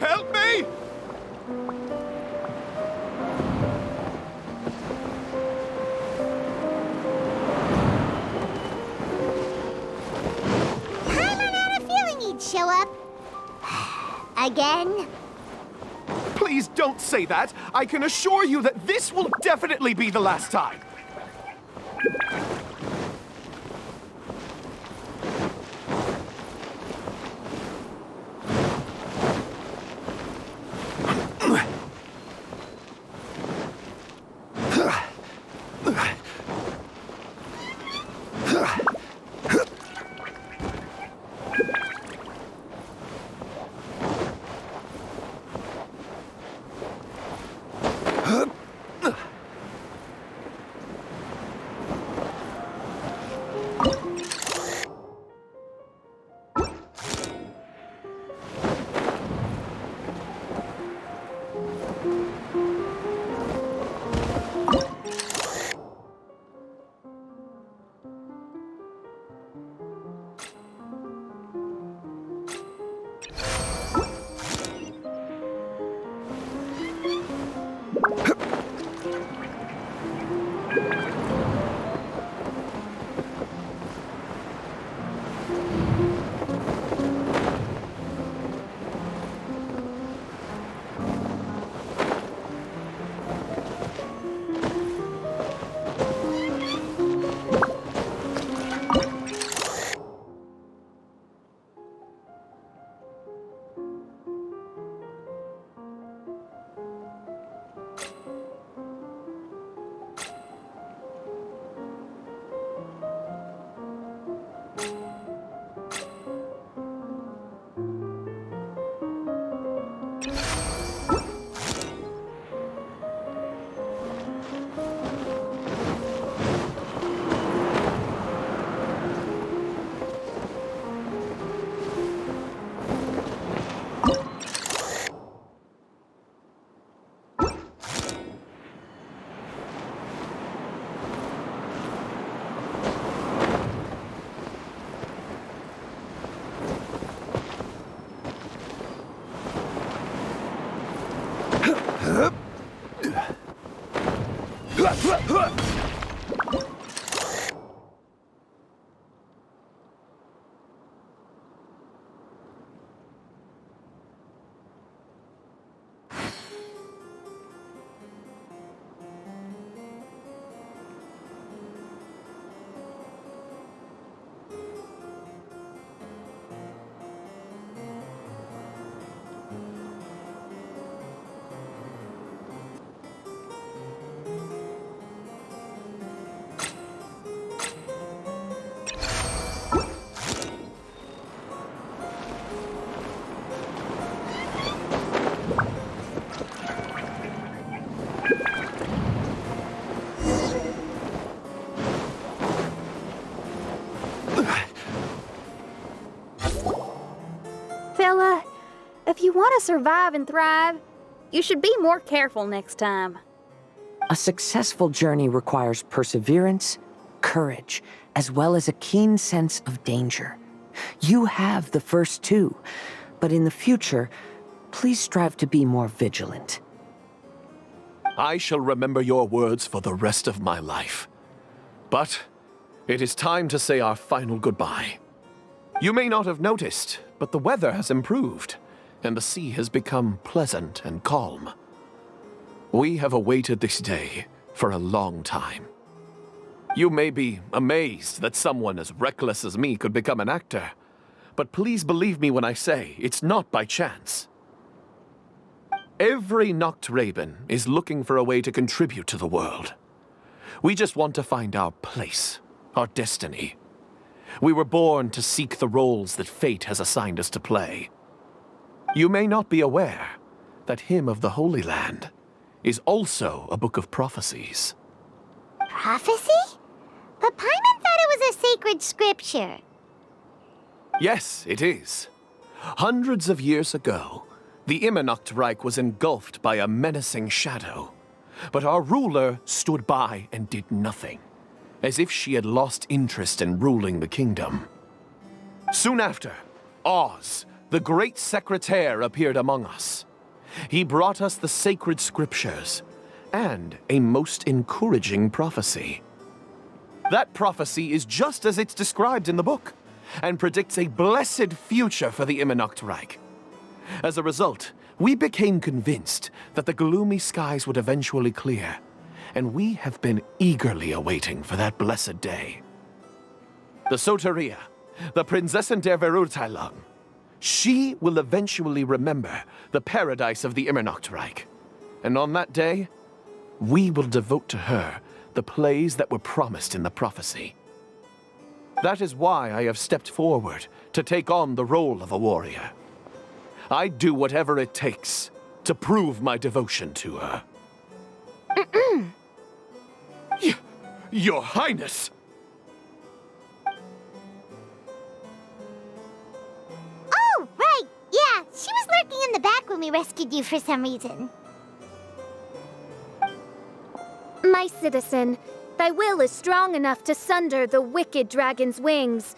Speaker 6: Help me!
Speaker 1: Paimon had a feeling he'd show up. Again?
Speaker 6: Please don't say that. I can assure you that this will definitely be the last time.
Speaker 2: Want to survive and thrive? You should be more careful next time.
Speaker 3: A successful journey requires perseverance, courage, as well as a keen sense of danger. You have the first two, but in the future, please strive to be more vigilant.
Speaker 6: I shall remember your words for the rest of my life. But it is time to say our final goodbye. You may not have noticed, but the weather has improved, and the sea has become pleasant and calm. We have awaited this day for a long time. You may be amazed that someone as reckless as me could become an actor, but please believe me when I say it's not by chance. Every Nachtraben is looking for a way to contribute to the world. We just want to find our place, our destiny. We were born to seek the roles that fate has assigned us to play. You may not be aware that Hymn of the Holy Land is also a book of prophecies.
Speaker 1: Prophecy? But Paimon thought it was a sacred scripture.
Speaker 6: Yes, it is. Hundreds of years ago, the Immernachtreich was engulfed by a menacing shadow. But our ruler stood by and did nothing, as if she had lost interest in ruling the kingdom. Soon after, Oz, the great secretaire, appeared among us. He brought us the sacred scriptures and a most encouraging prophecy. That prophecy is just as it's described in the book, and predicts a blessed future for the Immernachtreich. As a result, we became convinced that the gloomy skies would eventually clear, and we have been eagerly awaiting for that blessed day. The Soteria, the Prinzessin der Verurteilung, she will eventually remember the paradise of the Immernachtreich, and on that day, we will devote to her the plays that were promised in the prophecy. That is why I have stepped forward to take on the role of a warrior. I'd do whatever it takes to prove my devotion to her. Your Highness!
Speaker 1: Oh, right! Yeah, she was lurking in the back when we rescued you for some reason.
Speaker 13: My citizen, thy will is strong enough to sunder the wicked dragon's wings.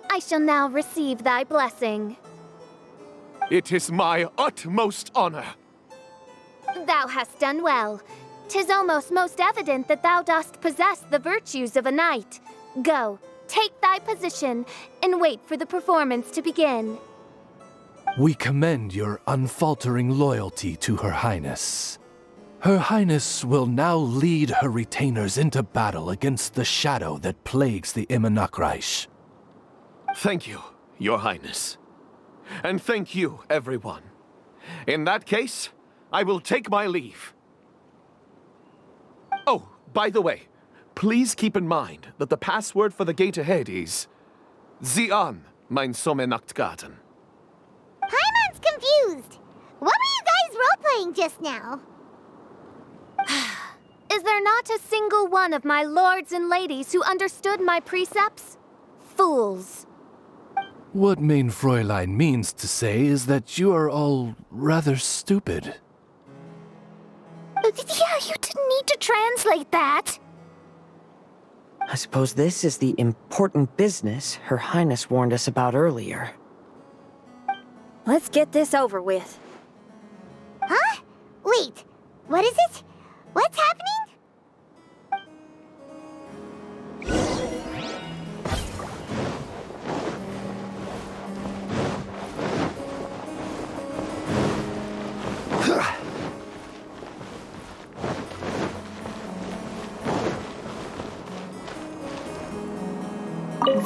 Speaker 13: I shall now receive thy blessing.
Speaker 6: It is my utmost honor.
Speaker 13: Thou hast done well. 'Tis almost most evident that thou dost possess the virtues of a knight. Go, take thy position, and wait for the performance to begin.
Speaker 14: We commend your unfaltering loyalty to Her Highness. Her Highness will now lead her retainers into battle against the shadow that plagues the Immernachtreich.
Speaker 6: Thank you, Your Highness. And thank you, everyone. In that case, I will take my leave. Oh, by the way, please keep in mind that the password for the gate ahead is Sieh an, mein Sommernachtgarten.
Speaker 1: Paimon's confused. What were you guys role-playing just now?
Speaker 13: Is there not a single one of my lords and ladies who understood my precepts? Fools.
Speaker 14: What mein Fräulein means to say is that you are all rather stupid.
Speaker 4: Yeah, you didn't need to translate that.
Speaker 3: I suppose this is the important business Her Highness warned us about earlier.
Speaker 2: Let's get this over with.
Speaker 1: Huh? Wait, what is it? What's happening?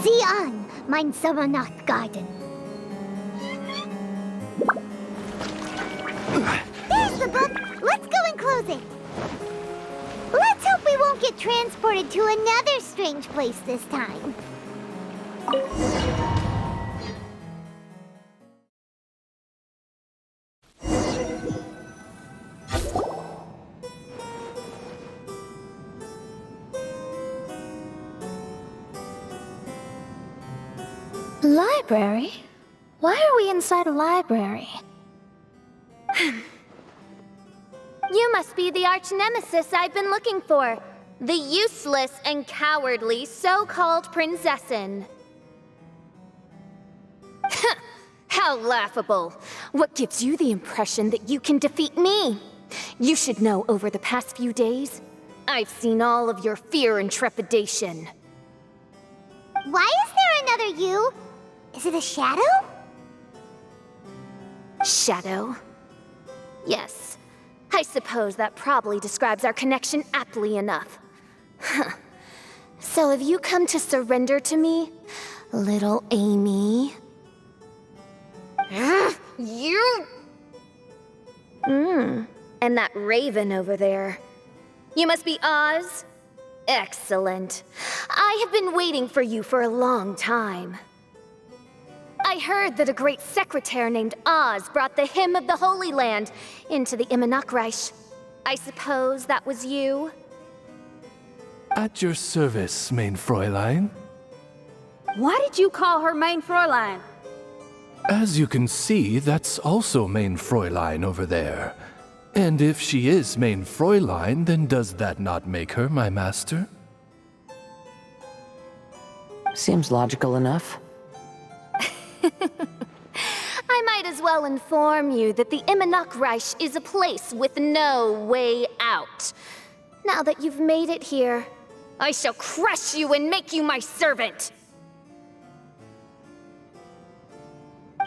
Speaker 1: Sieh an, mein Sommernachtgarten. There's the book. Let's go and close it. Let's hope we won't get transported to another strange place this time.
Speaker 4: Library? Why are we inside a library?
Speaker 13: You must be the arch-nemesis I've been looking for. The useless and cowardly so-called Princessin. How laughable. What gives you the impression that you can defeat me? You should know over the past few days, I've seen all of your fear and trepidation.
Speaker 1: Why is there another you? Is it a shadow?
Speaker 13: Shadow? Yes. I suppose that probably describes our connection aptly enough. So have you come to surrender to me, little Amy? You... And that raven over there. You must be Oz? Excellent. I have been waiting for you for a long time. I heard that a great secretary named Oz brought the hymn of the Holy Land into the Immernachtreich. I suppose that was you?
Speaker 14: At your service, mein Fräulein.
Speaker 2: Why did you call her Mein Fräulein?
Speaker 14: As you can see, that's also mein Fräulein over there. And if she is mein Fräulein, then does that not make her my master?
Speaker 3: Seems logical enough.
Speaker 13: I might as well inform you that the Immernachtreich is a place with no way out. Now that you've made it here, I shall crush you and make you my servant!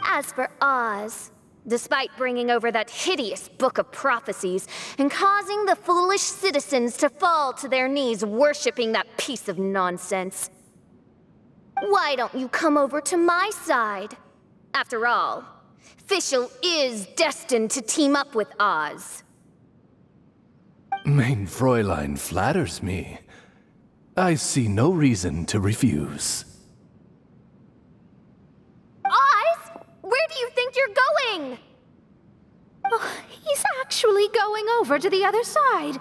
Speaker 13: As for Oz, despite bringing over that hideous book of prophecies and causing the foolish citizens to fall to their knees worshipping that piece of nonsense, why don't you come over to my side? After all, Fischl is destined to team up with Oz.
Speaker 14: Mein Fräulein flatters me. I see no reason to refuse.
Speaker 13: Oz? Where do you think you're going?
Speaker 4: Oh, he's actually going over to the other side.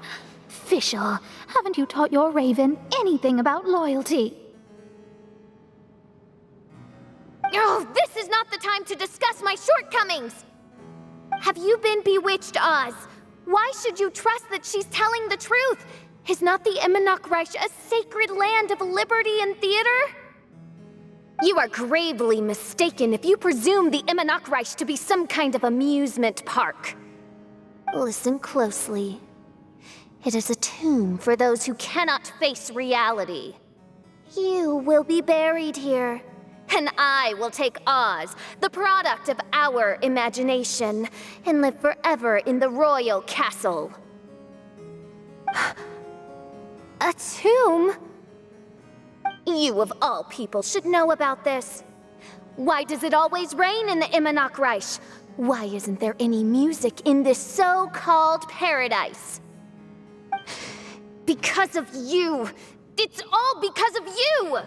Speaker 4: Fischl, haven't you taught your raven anything about loyalty?
Speaker 13: Oh, this is not the time to discuss my shortcomings! Have you been bewitched, Oz? Why should you trust that she's telling the truth? Is not the Immernachtreich a sacred land of liberty and theater? You are gravely mistaken if you presume the Immernachtreich to be some kind of amusement park. Listen closely. It is a tomb for those who cannot face reality. You will be buried here. And I will take Oz, the product of our imagination, and live forever in the royal castle. A tomb? You of all people should know about this. Why does it always rain in the Immernachtreich? Why isn't there any music in this so-called paradise? Because of you! It's all because of you!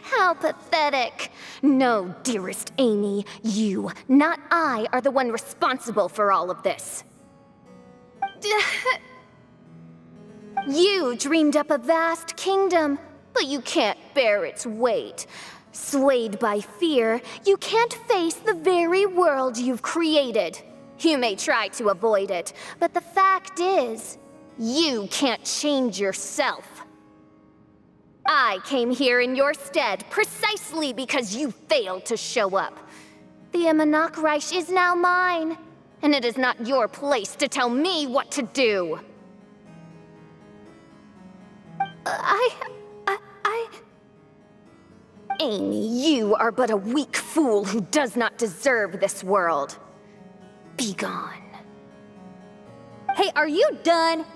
Speaker 13: How pathetic. No, dearest Amy, you, not I, are the one responsible for all of this. You dreamed up a vast kingdom, but you can't bear its weight. Swayed by fear, you can't face the very world you've created. You may try to avoid it, but the fact is, you can't change yourself. I came here in your stead precisely because you failed to show up. The Immernachtreich is now mine, and it is not your place to tell me what to do. Amy, you are but a weak fool who does not deserve this world. Be gone.
Speaker 2: Hey, are you done?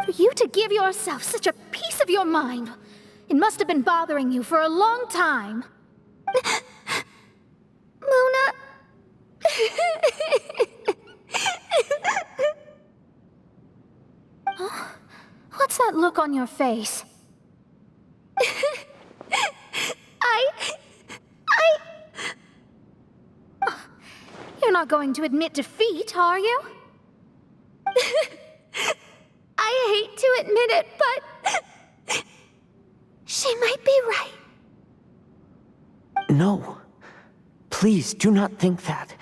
Speaker 4: For you to give yourself such a piece of your mind, it must have been bothering you for a long time.
Speaker 13: Mona...
Speaker 4: Huh? What's that look on your face? You're not going to admit defeat, are you?
Speaker 13: I hate to admit it, but... she might be right.
Speaker 3: No. Please, do not think that.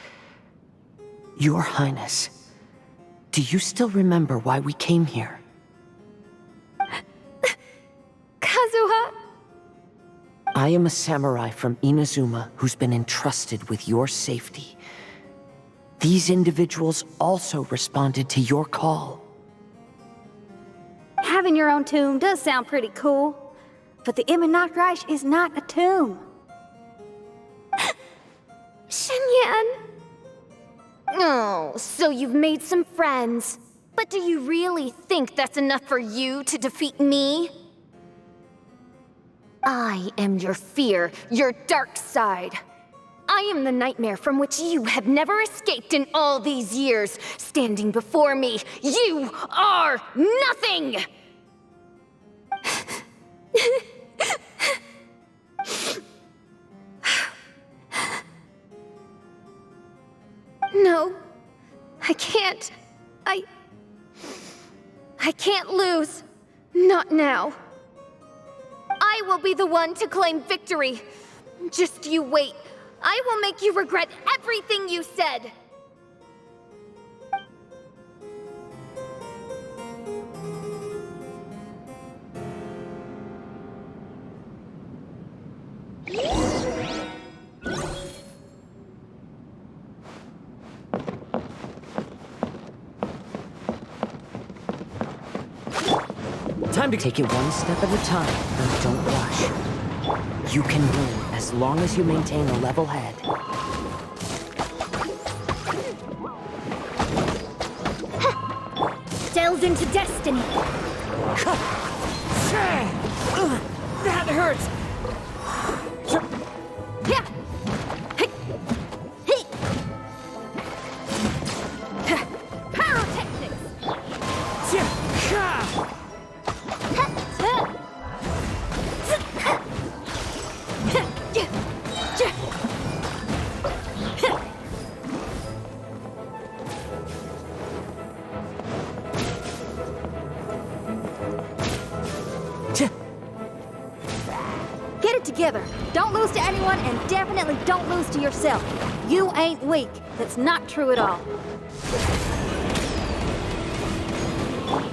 Speaker 3: Your Highness, do you still remember why we came here?
Speaker 13: Kazuha!
Speaker 3: I am a samurai from Inazuma who's been entrusted with your safety. These individuals also responded to your call.
Speaker 2: Having your own tomb does sound pretty cool, but the Immernachtreich is not a tomb.
Speaker 13: Shenyan! Oh, so you've made some friends. But do you really think that's enough for you to defeat me? I am your fear, your dark side. I am the nightmare from which you have never escaped in all these years. Standing before me, you are nothing! No, I can't. I can't lose. Not now. I will be the one to claim victory. Just you wait. I will make you regret everything you said.
Speaker 3: Time to take it one step at a time, and don't rush. You can win as long as you maintain a level head.
Speaker 2: Delve into destiny.
Speaker 3: That hurts!
Speaker 2: Get it together. Don't lose to anyone, and definitely don't lose to yourself. You ain't weak. That's not true at all.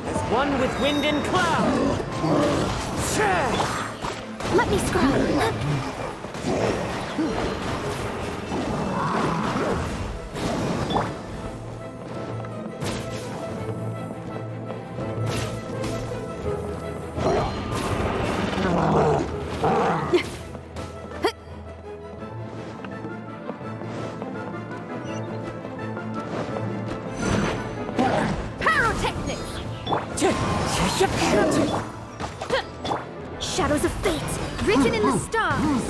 Speaker 3: As one with wind and cloud!
Speaker 13: Let me scry. Shadows of fate, written in the stars.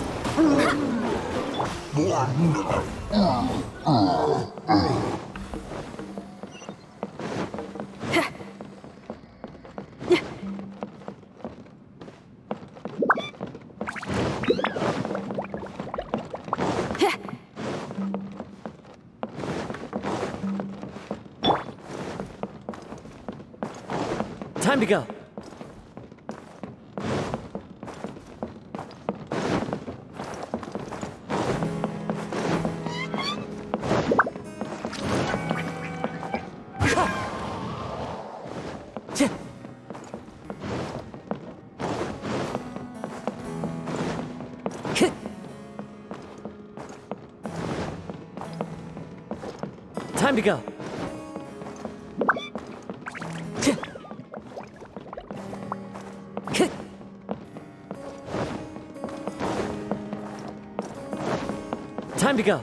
Speaker 3: Time to go. Time to go. Time to go.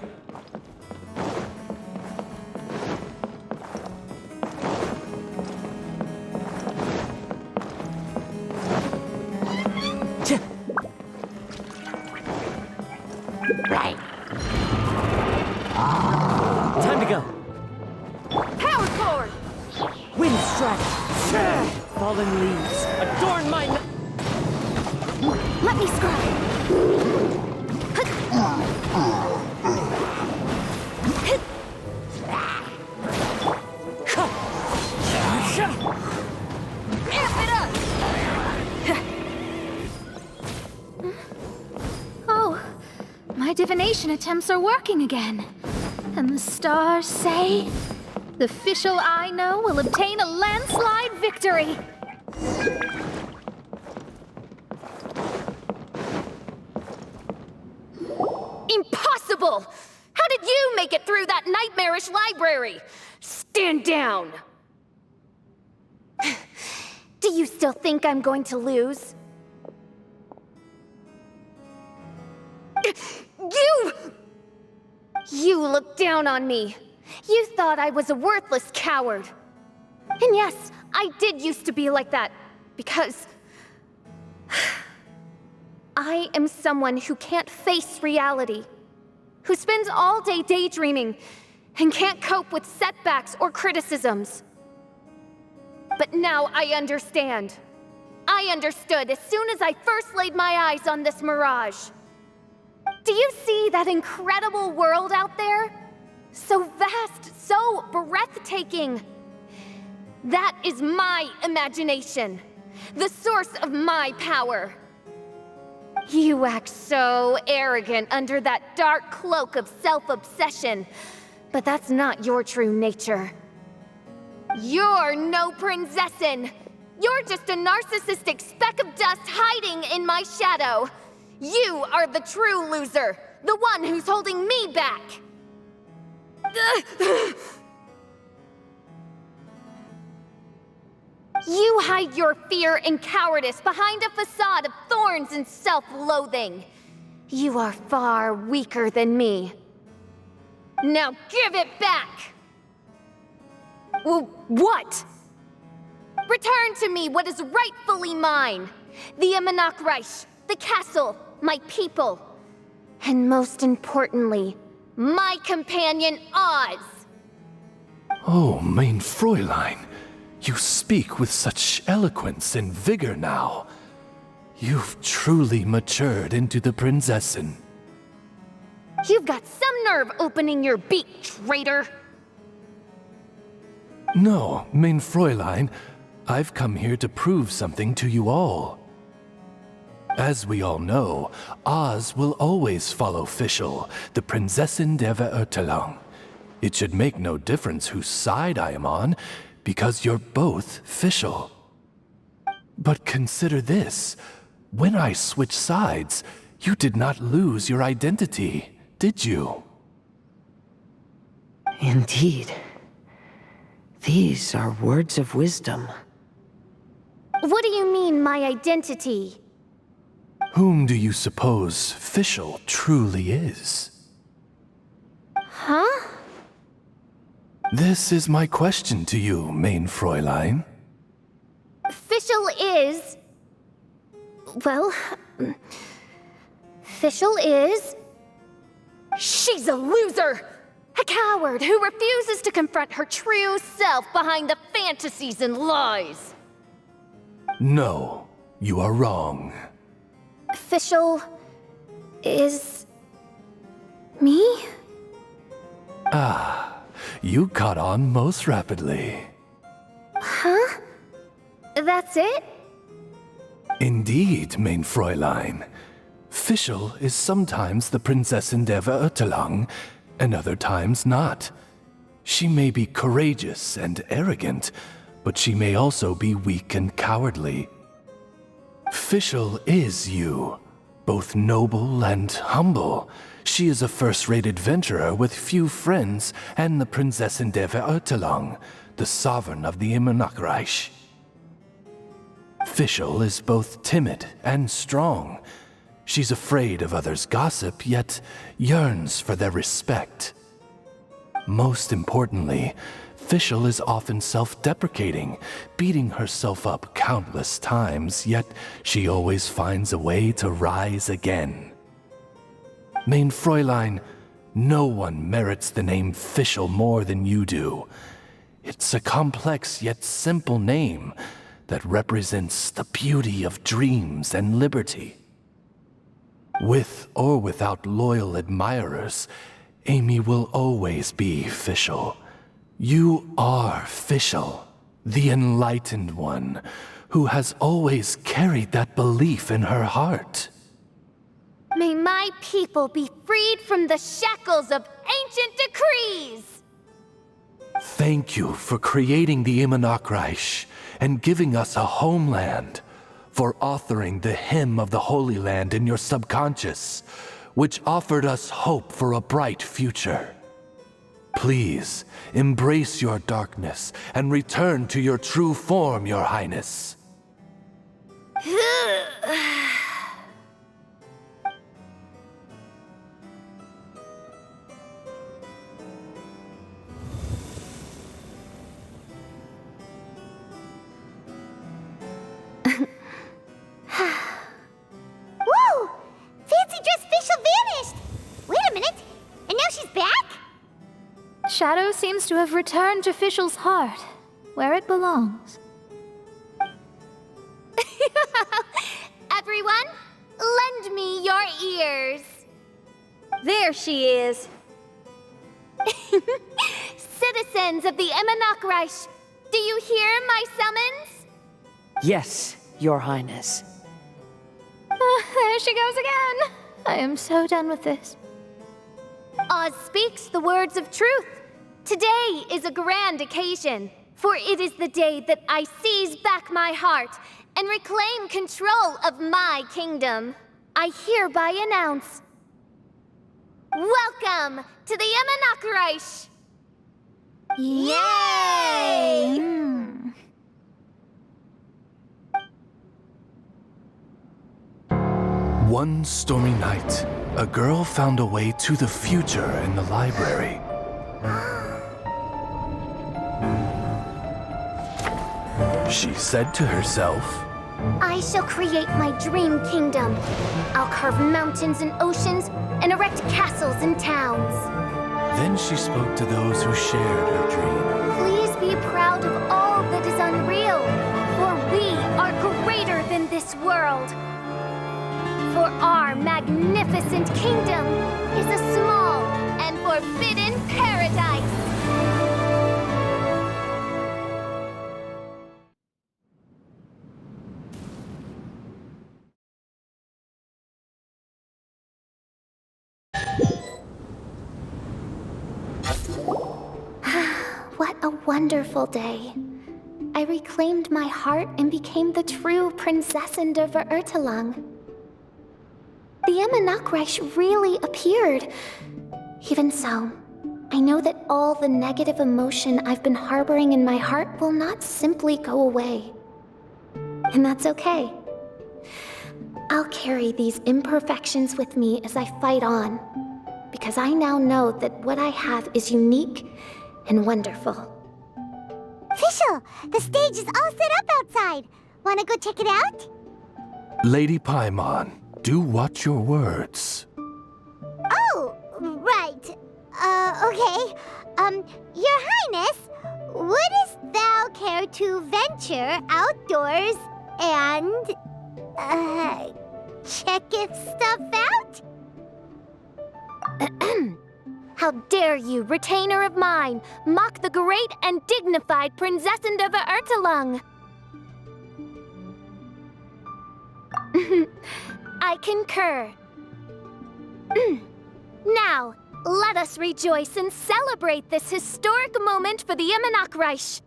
Speaker 3: Right. Time to go.
Speaker 13: Power chord.
Speaker 3: Wind strike. Fallen leaves. Adorn my...
Speaker 13: Let me scry.
Speaker 4: Oh, my divination attempts are working again. and the stars say the Fischl I know will obtain a landslide victory.
Speaker 13: Impossible! How did you make it through that nightmarish library? Stand down! Do you still think I'm going to lose? You looked down on me. You thought I was a worthless coward. And yes, I did used to be like that, because I am someone who can't face reality, who spends all day daydreaming and can't cope with setbacks or criticisms. But now I understand. I understood as soon as I first laid my eyes on this mirage. Do you see that incredible world out there? So vast, so breathtaking. That is my imagination, the source of my power. You act so arrogant under that dark cloak of self-obsession, but that's not your true nature. You're no Prinzessin. You're just a narcissistic speck of dust hiding in my shadow. You are the true loser, the one who's holding me back. You hide your fear and cowardice behind a facade of thorns and self-loathing. You are far weaker than me. Now give it back! What? Return to me what is rightfully mine. The Immernachtreich, the castle, my people, and most importantly, my companion Oz.
Speaker 14: Oh, mein Fräulein, you speak with such eloquence and vigor now. You've truly matured into the Prinzessin.
Speaker 13: You've got some nerve opening your beak, traitor!
Speaker 14: No, mein Fräulein, I've come here to prove something to you all. As we all know, Oz will always follow Fischl, the Prinzessin der Verurteilung. It should make no difference whose side I am on, because you're both Fischl. But consider this. When I switched sides, you did not lose your identity, did you?
Speaker 3: Indeed. These are words of wisdom.
Speaker 13: What do you mean, my identity?
Speaker 14: Whom do you suppose Fischl truly is?
Speaker 13: Huh?
Speaker 14: This is my question to you, mein Fräulein.
Speaker 13: Fischl is... Well... Fischl is... She's a loser! A coward who refuses to confront her true self behind the fantasies and lies!
Speaker 14: No, you are wrong.
Speaker 13: Fischl is... me?
Speaker 14: Ah, you caught on most rapidly.
Speaker 13: Huh? That's it?
Speaker 14: Indeed, mein Fräulein. Fischl is sometimes the Prinzessin der Verurteilung, and other times not. She may be courageous and arrogant, but she may also be weak and cowardly. Fischl is you, both noble and humble. She is a first-rate adventurer with few friends and the Prinzessin der Verurteilung, the sovereign of the Immernachtreich. Fischl is both timid and strong. She's afraid of others' gossip, yet yearns for their respect. Most importantly, Fischl is often self-deprecating, beating herself up countless times, yet she always finds a way to rise again. Mein Fräulein, no one merits the name Fischl more than you do. It's a complex yet simple name that represents the beauty of dreams and liberty. With or without loyal admirers, Amy will always be Fischl. You are Fischl, the enlightened one, who has always carried that belief in her heart.
Speaker 13: May my people be freed from the shackles of ancient decrees!
Speaker 14: Thank you for creating the Immernachtreich and giving us a homeland, for authoring the hymn of the Holy Land in your subconscious, which offered us hope for a bright future. Please, embrace your darkness and return to your true form, Your Highness.
Speaker 1: Whoa! Fancy dress Fischl vanished! Wait a minute! And now she's back?
Speaker 4: Shadow seems to have returned to Fischl's heart, where it belongs.
Speaker 13: Everyone, lend me your ears.
Speaker 2: There she is.
Speaker 13: Citizens of the Immernachtreich, do you hear my summons?
Speaker 3: Yes, Your Highness.
Speaker 4: There she goes again. I am so done with this.
Speaker 13: Oz speaks the words of truth. Today is a grand occasion, for it is the day that I seize back my heart and reclaim control of my kingdom. I hereby announce, welcome to the Immernachtreich! Yay!
Speaker 14: One stormy night, a girl found a way to the future in the library. She said to herself,
Speaker 13: I shall create my dream kingdom. I'll carve mountains and oceans and erect castles and towns.
Speaker 14: then she spoke to those who shared her dream.
Speaker 13: Please be proud of all that is unreal, for we are greater than this world. For our magnificent kingdom is a small and forbidden paradise. What a wonderful day. I reclaimed my heart and became the true Prinzessin der Verurteilung. The Immernachtreich really appeared. Even so, I know that all the negative emotion I've been harboring in my heart will not simply go away. And that's okay. I'll carry these imperfections with me as I fight on, because I now know that what I have is unique and wonderful.
Speaker 1: Fischl, the stage is all set up outside. Wanna go check it out?
Speaker 14: Lady Paimon, do watch your words.
Speaker 1: Oh, right. Okay. Your Highness, wouldst thou care to venture outdoors and, check if stuff out?
Speaker 13: How dare you, retainer of mine, mock the great and dignified Prinzessin der Verurteilung! I concur. Now, let us rejoice and celebrate this historic moment for the Immernachtreich.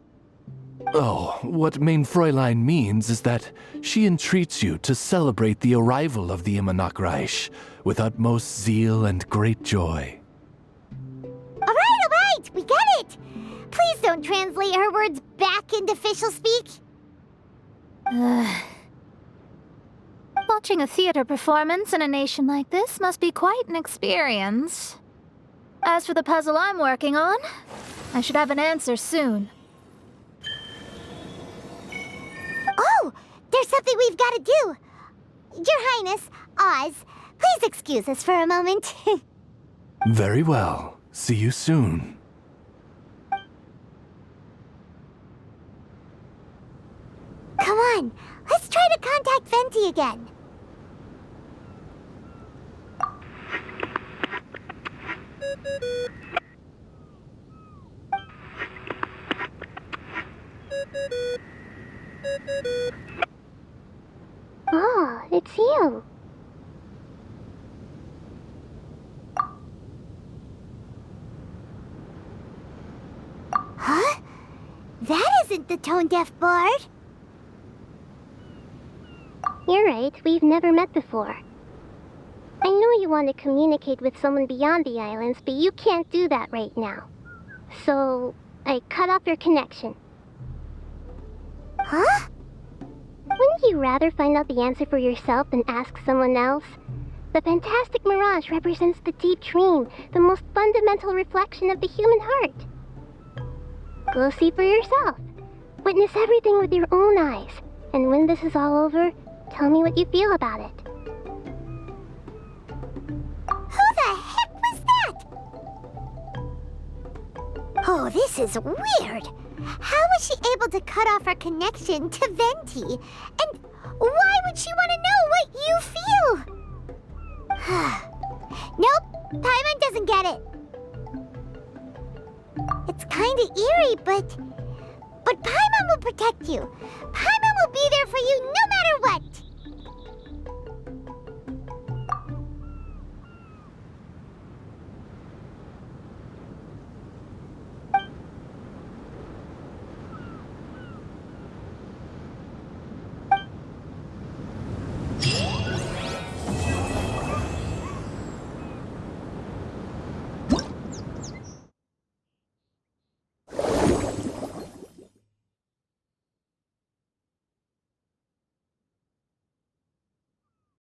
Speaker 14: Oh, what Mein Fräulein means is that she entreats you to celebrate the arrival of the Immernachtreich with utmost zeal and great joy.
Speaker 1: All right, we get it! Please don't translate her words back into Fischl speak.
Speaker 4: Watching a theater performance in a nation like this must be quite an experience. As for the puzzle I'm working on, I should have an answer soon.
Speaker 1: Oh, there's something we've got to do. Your Highness, Oz, please excuse us for a moment.
Speaker 14: Very well. See you soon.
Speaker 1: Come on, let's try to contact Venti again. Oh, it's you. That isn't the tone-deaf bard.
Speaker 15: You're right, we've never met before. I know you want to communicate with someone beyond the islands, but you can't do that right now. So, I cut off your connection.
Speaker 1: Huh?
Speaker 15: Wouldn't you rather find out the answer for yourself than ask someone else? The fantastic mirage represents the deep dream, the most fundamental reflection of the human heart. Go see for yourself. Witness everything with your own eyes. And when this is all over, tell me what you feel about it.
Speaker 1: Who the heck was that? Oh, this is weird. How was she able to cut off her connection to Venti? And why would she want to know what you feel? Nope, Paimon doesn't get it. It's kinda eerie, but Paimon will protect you. Paimon will be there for you no matter what.